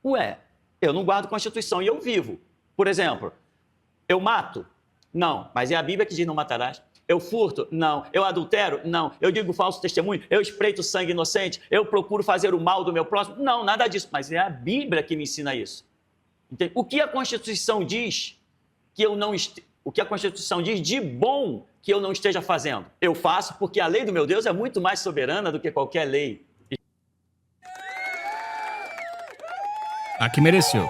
Ué, eu não guardo Constituição e eu vivo. Por exemplo, eu mato? Não, mas é a Bíblia que diz não matarás. Eu furto? Não. Eu adultero? Não. Eu digo falso testemunho? Eu espreito sangue inocente? Eu procuro fazer o mal do meu próximo? Não, nada disso. Mas é a Bíblia que me ensina isso. Entende? O que a Constituição diz que eu não o que a Constituição diz de bom que eu não esteja fazendo? Eu faço porque a lei do meu Deus é muito mais soberana do que qualquer lei. Aqui mereceu.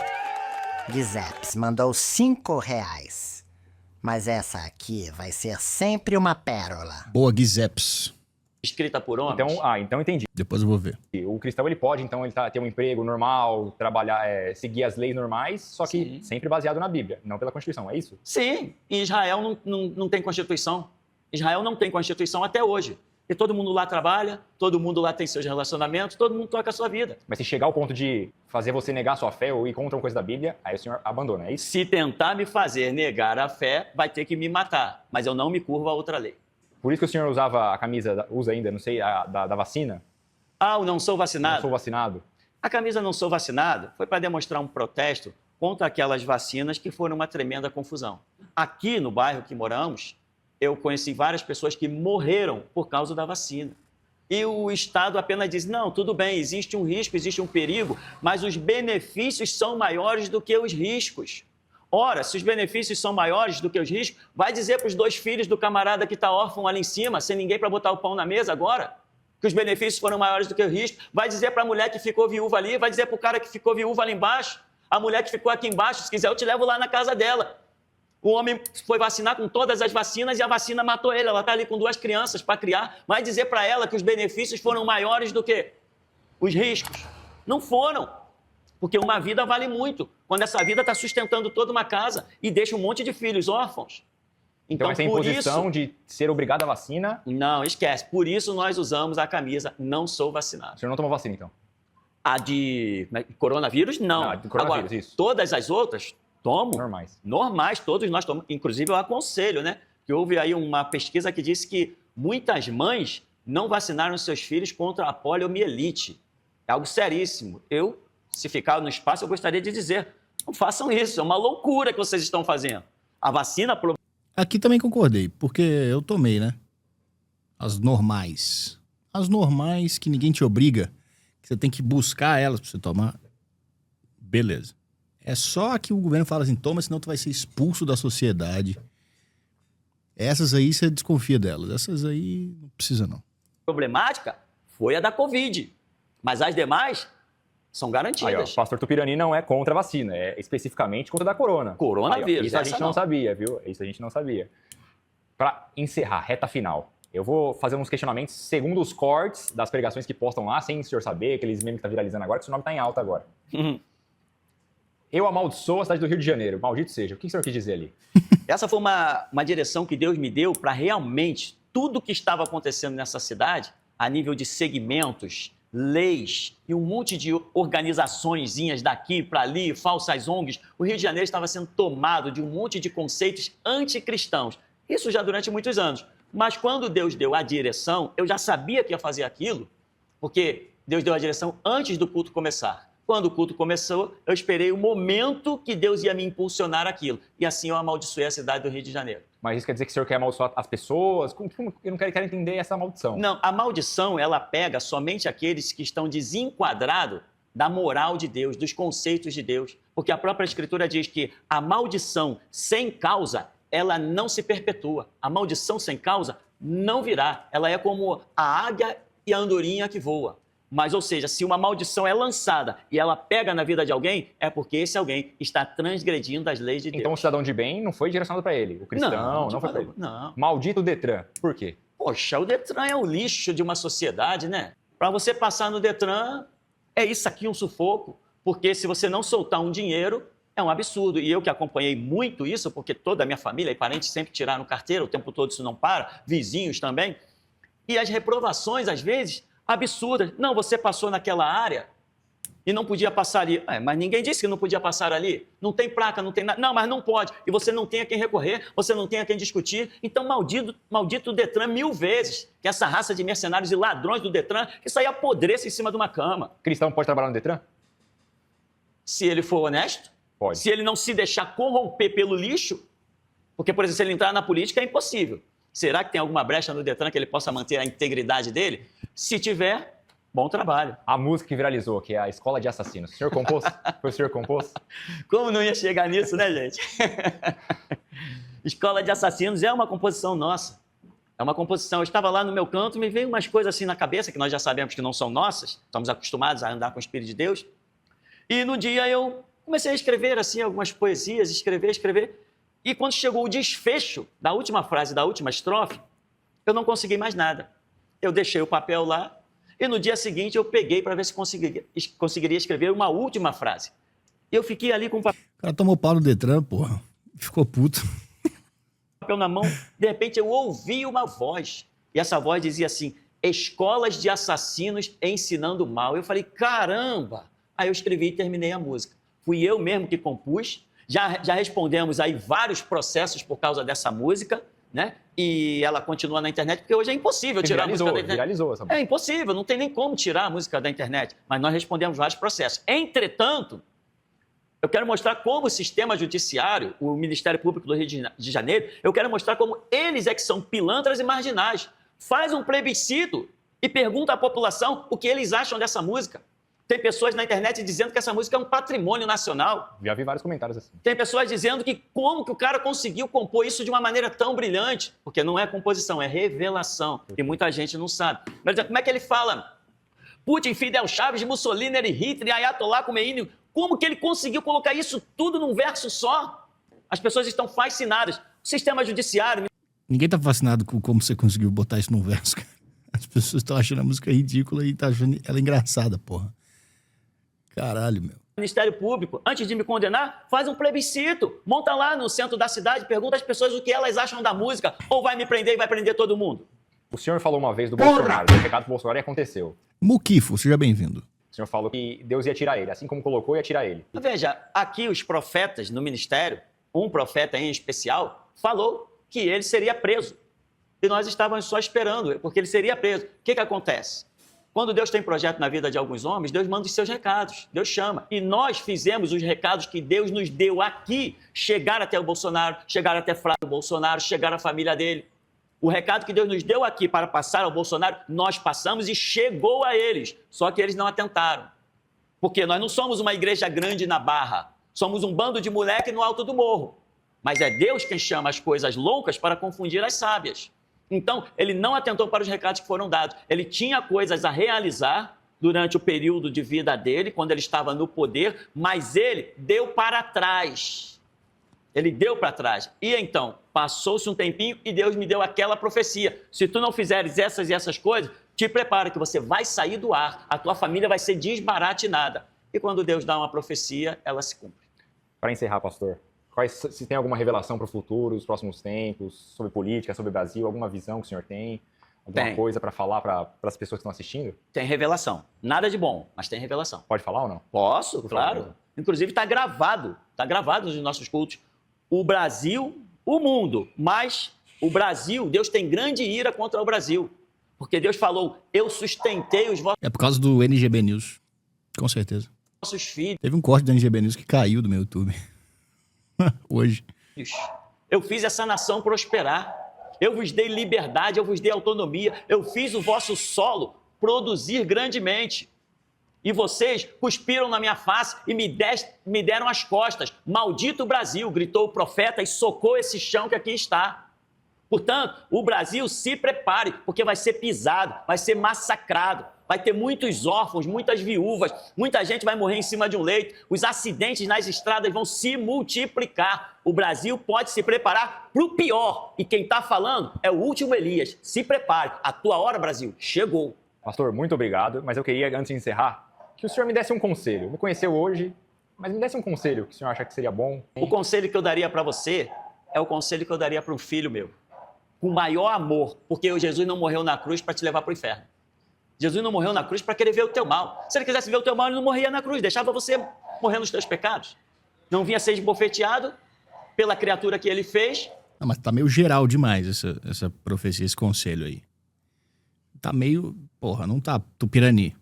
Giuseppe mandou R$5. Mas essa aqui vai ser sempre uma pérola. Boa, Giuseppes. Escrita por homens. Então entendi. Depois eu vou ver. O cristão, ele pode, então, ter um emprego normal, trabalhar, seguir as leis normais, só que sempre baseado na Bíblia, não pela Constituição, é isso? Sim, e Israel não tem Constituição. Israel não tem Constituição até hoje. E todo mundo lá trabalha, todo mundo lá tem seus relacionamentos, todo mundo toca a sua vida. Mas se chegar ao ponto de fazer você negar a sua fé ou ir contra uma coisa da Bíblia, aí o senhor abandona, é isso? Se tentar me fazer negar a fé, vai ter que me matar. Mas eu não me curvo a outra lei. Por isso que o senhor usava a camisa, usa ainda, não sei, da vacina? Ah, o não sou vacinado? Não sou vacinado. A camisa não sou vacinado foi para demonstrar um protesto contra aquelas vacinas que foram uma tremenda confusão. Aqui no bairro que moramos, eu conheci várias pessoas que morreram por causa da vacina. E o Estado apenas diz, não, tudo bem, existe um risco, existe um perigo, mas os benefícios são maiores do que os riscos. Ora, se os benefícios são maiores do que os riscos, vai dizer para os 2 filhos do camarada que está órfão ali em cima, sem ninguém para botar o pão na mesa agora, que os benefícios foram maiores do que os riscos. Vai dizer para a mulher que ficou viúva ali, vai dizer para o cara que ficou viúva ali embaixo, a mulher que ficou aqui embaixo, se quiser eu te levo lá na casa dela. O homem foi vacinar com todas as vacinas e a vacina matou ele. Ela está ali com 2 crianças para criar. Vai dizer para ela que os benefícios foram maiores do que os riscos. Não foram. Porque uma vida vale muito. Quando essa vida está sustentando toda uma casa e deixa um monte de filhos órfãos. Então essa imposição de ser obrigado à vacina... Não, esquece. Por isso nós usamos a camisa não sou vacinado. O senhor não tomou vacina, então? A de coronavírus, não. Não, a de coronavírus, agora, isso. Todas as outras... Tomo. Normais, todos nós tomamos. Inclusive, eu aconselho, né? Que houve aí uma pesquisa que disse que muitas mães não vacinaram seus filhos contra a poliomielite. É algo seríssimo. Eu, se ficar no espaço, eu gostaria de dizer, não façam isso, é uma loucura que vocês estão fazendo. A vacina... Aqui também concordei, porque eu tomei, né? As normais. As normais que ninguém te obriga, que você tem que buscar elas pra você tomar. Beleza. É só que o governo fala assim, toma, senão tu vai ser expulso da sociedade. Essas aí você desconfia delas. Essas aí não precisa, não. Problemática foi a da Covid. Mas as demais, São Aí, ó, garantidas. o pastor Tupirani não é contra a vacina, é especificamente contra a da corona. Coronavírus, Aí, ó, isso a essa gente não sabia, viu? Isso a gente não sabia. Para encerrar, reta final, eu vou fazer uns questionamentos segundo os cortes das pregações que postam lá, sem o senhor saber, aqueles memes que tá viralizando agora, que o seu nome tá em alta agora. Eu amaldiçoo a cidade do Rio de Janeiro, maldito seja. O que o senhor quis dizer ali? Essa foi uma direção que Deus me deu para realmente tudo que estava acontecendo nessa cidade, a nível de segmentos, leis e um monte de organizaçõezinhas daqui para ali, falsas ONGs, o Rio de Janeiro estava sendo tomado de um monte de conceitos anticristãos. Isso já durante muitos anos. Mas quando Deus deu a direção, eu já sabia que ia fazer aquilo, porque Deus deu a direção antes do culto começar. Quando o culto começou, eu esperei o momento que Deus ia me impulsionar aquilo. E assim eu amaldiçoei a cidade do Rio de Janeiro. Mas isso quer dizer que o senhor quer amaldiçoar as pessoas? Eu não quero entender essa maldição. Não, a maldição, ela pega somente aqueles que estão desenquadrados da moral de Deus, dos conceitos de Deus. Porque a própria Escritura diz que a maldição sem causa, ela não se perpetua. A maldição sem causa não virá. Ela é como a águia e a andorinha que voa. Mas, ou seja, se uma maldição é lançada e ela pega na vida de alguém, é porque esse alguém está transgredindo as leis de Deus. Então o cidadão de bem não foi direcionado para ele. O cristão não foi para ele. Não. Maldito Detran. Por quê? Poxa, o Detran é o lixo de uma sociedade, né? Para você passar no Detran, é isso aqui um sufoco. Porque se você não soltar um dinheiro, é um absurdo. E eu que acompanhei muito isso, porque toda a minha família e parentes sempre tiraram carteira, o tempo todo isso não para, vizinhos também. E as reprovações, às vezes, absurdas. Não, você passou naquela área e não podia passar ali. Mas ninguém disse que não podia passar ali. Não tem placa, não tem nada. Não, mas não pode. E você não tem a quem recorrer, você não tem a quem discutir. Então, maldito Detran 1000 vezes. Que essa raça de mercenários e ladrões do Detran, que isso aí apodreça em cima de uma cama. Cristão pode trabalhar no Detran? Se ele for honesto, pode. Se ele não se deixar corromper pelo lixo, porque, por exemplo, se ele entrar na política, é impossível. Será que tem alguma brecha no Detran que ele possa manter a integridade dele? Se tiver, bom trabalho. A música que viralizou, que é a Escola de Assassinos. O senhor compôs? Foi o senhor compôs? Como não ia chegar nisso, né, gente? Escola de Assassinos é uma composição nossa. É uma composição. Eu estava lá no meu canto e me veio umas coisas assim na cabeça, que nós já sabemos que não são nossas. Estamos acostumados a andar com o Espírito de Deus. E no dia eu comecei a escrever assim algumas poesias, escrever. E quando chegou o desfecho da última frase, da última estrofe, eu não consegui mais nada. Eu deixei o papel lá e no dia seguinte eu peguei para ver se conseguiria escrever uma última frase. Eu fiquei ali com o papel. O cara tomou pau no Detran, porra. Ficou puto. Papel na mão. De repente eu ouvi uma voz. E essa voz dizia assim: escolas de assassinos ensinando mal. Eu falei, caramba! Aí eu escrevi e terminei a música. Fui eu mesmo que compus. Já respondemos aí vários processos por causa dessa música, né? E ela continua na internet, porque hoje é impossível tirar a música da internet. Viralizou essa música. É impossível, não tem nem como tirar a música da internet. Mas nós respondemos vários processos. Entretanto, eu quero mostrar como o sistema judiciário, o Ministério Público do Rio de Janeiro, eu quero mostrar como eles é que são pilantras e marginais. Faz um plebiscito e pergunta à população o que eles acham dessa música. Tem pessoas na internet dizendo que essa música é um patrimônio nacional. Já vi vários comentários assim. Tem pessoas dizendo que como que o cara conseguiu compor isso de uma maneira tão brilhante. Porque não é composição, é revelação. E muita gente não sabe. Mas como é que ele fala? Putin, Fidel Chaves, Mussolini, Hitler, Ayatollah Khomeini. Como que ele conseguiu colocar isso tudo num verso só? As pessoas estão fascinadas. O sistema judiciário... Ninguém tá fascinado com como você conseguiu botar isso num verso, cara. As pessoas estão achando a música ridícula e tá achando ela engraçada, porra. Caralho, meu. O Ministério Público, antes de me condenar, faz um plebiscito. Monta lá no centro da cidade, pergunta às pessoas o que elas acham da música, ou vai me prender e vai prender todo mundo. O senhor falou uma vez do Bolsonaro, do pecado do Bolsonaro, e aconteceu. Muquifo, seja bem-vindo. O senhor falou que Deus ia tirar ele, assim como colocou, ia tirar ele. Veja, aqui os profetas no ministério, um profeta em especial, falou que ele seria preso. E nós estávamos só esperando, porque ele seria preso. O que acontece? Quando Deus tem projeto na vida de alguns homens, Deus manda os seus recados, Deus chama. E nós fizemos os recados que Deus nos deu aqui, chegar até o Bolsonaro, chegar até Flávio Bolsonaro, chegar à família dele. O recado que Deus nos deu aqui para passar ao Bolsonaro, nós passamos e chegou a eles. Só que eles não atentaram. Porque nós não somos uma igreja grande na Barra. Somos um bando de moleque no alto do morro. Mas é Deus quem chama as coisas loucas para confundir as sábias. Então, ele não atentou para os recados que foram dados. Ele tinha coisas a realizar durante o período de vida dele, quando ele estava no poder, mas ele deu para trás. Ele deu para trás. E então, passou-se um tempinho e Deus me deu aquela profecia. Se tu não fizeres essas e essas coisas, te prepara que você vai sair do ar, a tua família vai ser desbaratinada. E quando Deus dá uma profecia, ela se cumpre. Para encerrar, pastor, se tem alguma revelação para o futuro, os próximos tempos, sobre política, sobre o Brasil, alguma visão que o senhor tem? Alguma coisa para falar para as pessoas que estão assistindo? Tem revelação. Nada de bom, mas tem revelação. Pode falar ou não? Posso, Por claro. favor. Inclusive está gravado nos nossos cultos. O Brasil, o mundo, mas o Brasil, Deus tem grande ira contra o Brasil. Porque Deus falou, eu sustentei os É por causa do NGB News, com certeza. vossos filhos. Teve um corte do NGB News que caiu do meu YouTube. Hoje. Eu fiz essa nação prosperar. Eu vos dei liberdade, eu vos dei autonomia. Eu fiz o vosso solo produzir grandemente. E vocês cuspiram na minha face e me deram as costas. Maldito Brasil, gritou o profeta e socou esse chão que aqui está. Portanto, o Brasil se prepare, porque vai ser pisado, vai ser massacrado. Vai ter muitos órfãos, muitas viúvas, muita gente vai morrer em cima de um leito. Os acidentes nas estradas vão se multiplicar. O Brasil pode se preparar para o pior. E quem está falando é o último Elias. Se prepare, a tua hora, Brasil, chegou. Pastor, muito obrigado, mas eu queria, antes de encerrar, que o senhor me desse um conselho. Me conheceu hoje, mas me desse um conselho que o senhor acha que seria bom. O conselho que eu daria para você é o conselho que eu daria para um filho meu. Com maior amor, porque Jesus não morreu na cruz para te levar para o inferno. Jesus não morreu na cruz para querer ver o teu mal. Se ele quisesse ver o teu mal, ele não morria na cruz, deixava você morrer nos teus pecados. Não vinha ser esbofeteado pela criatura que ele fez. Não, mas tá meio geral demais essa profecia, esse conselho aí. Tá meio... Porra, não tá tupirani.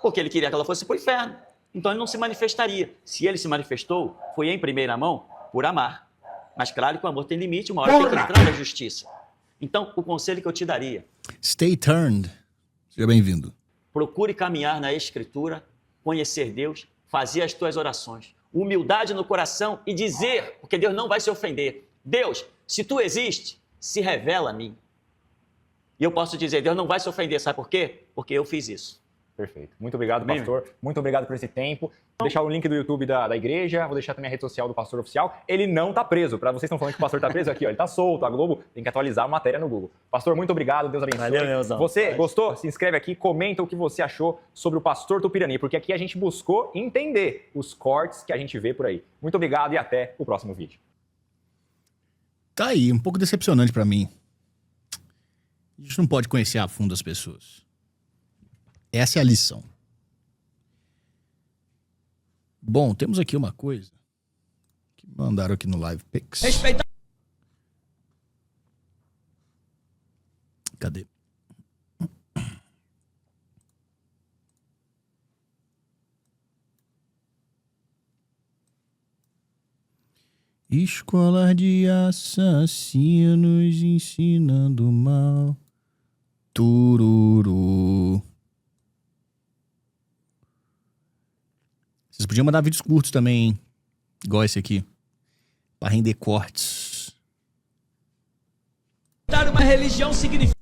Porque ele queria que ela fosse para o inferno. Então ele não se manifestaria. Se ele se manifestou, foi em primeira mão por amar. Mas claro que o amor tem limite, uma hora tem que entrar na justiça. Então, o conselho que eu te daria... Stay turned. Seja bem-vindo. Procure caminhar na Escritura, conhecer Deus, fazer as tuas orações. Humildade no coração e dizer, porque Deus não vai se ofender. Deus, se tu existe, se revela a mim. E eu posso dizer, Deus não vai se ofender, sabe por quê? Porque eu fiz isso. Perfeito. Muito obrigado, pastor. Muito obrigado por esse tempo. Vou deixar o link do YouTube da igreja, vou deixar também a rede social do pastor oficial. Ele não tá preso. Para vocês que estão falando que o pastor tá preso aqui, ó, ele tá solto. A Globo tem que atualizar a matéria no Google. Pastor, muito obrigado. Deus abençoe. Valeu, Neuzão. Você gostou? Se inscreve aqui, comenta o que você achou sobre o pastor Tupirani, porque aqui a gente buscou entender os cortes que a gente vê por aí. Muito obrigado e até o próximo vídeo. Tá aí, um pouco decepcionante pra mim. A gente não pode conhecer a fundo as pessoas. Essa é a lição. Bom, temos aqui uma coisa que mandaram aqui no Live Pix. Respeita. Cadê? Escola de assassinos ensinando mal. Tururu. Vocês podiam mandar vídeos curtos também, hein? Igual esse aqui. Pra render cortes. Respeitar uma religião significa...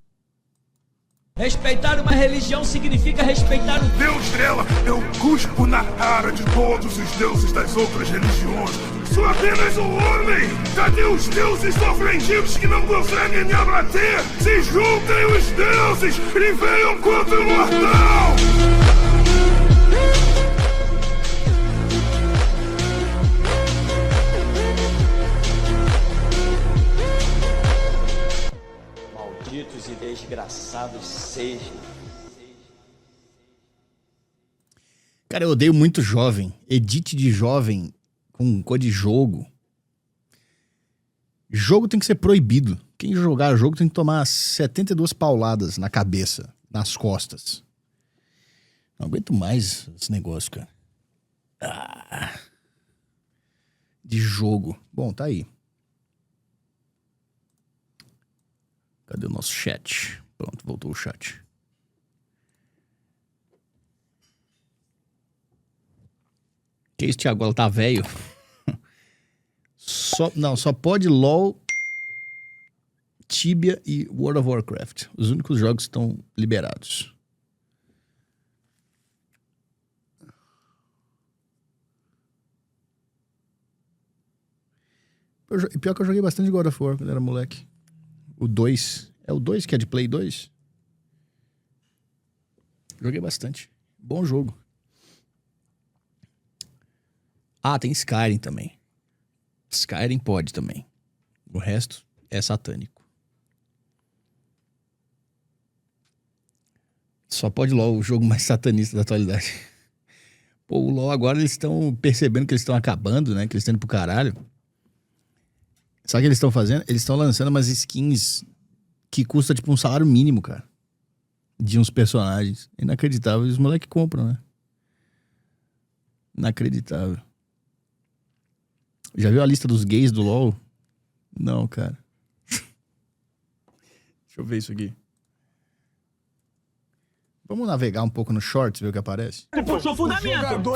Respeitar uma religião significa respeitar o... Deus dela, eu cuspo na cara de todos os deuses das outras religiões. Sou apenas um homem! Cadê os deuses ofendidos que não conseguem me abater? Se juntem os deuses e venham contra o mortal! Malditos e desgraçados sejam. Cara, eu odeio muito jovem. Edit de jovem com cor de jogo. Jogo tem que ser proibido. Quem jogar jogo tem que tomar 72 pauladas na cabeça, nas costas. Não aguento mais esse negócio, cara. De jogo. Bom, tá aí. Cadê o nosso chat? Pronto, voltou o chat. Que isso, Thiago? Ela tá velho? Só pode LoL, Tibia e World of Warcraft. Os únicos jogos que estão liberados. Pior que eu joguei bastante God of War quando era moleque. O 2. É o 2 que é de Play 2? Joguei bastante. Bom jogo. Ah, tem Skyrim também. Skyrim pode também. O resto é satânico. Só pode LoL, o jogo mais satanista da atualidade. Pô, o LoL agora eles estão percebendo que eles estão acabando, né? Que eles estão indo pro caralho. Sabe o que eles estão fazendo? Eles estão lançando umas skins que custa tipo um salário mínimo, cara. De uns personagens. Inacreditável. E os moleques compram, né? Inacreditável. Já viu a lista dos gays do LoL? Não, cara. Deixa eu ver isso aqui. Vamos navegar um pouco no Shorts, ver o que aparece? Puxou o fundamento.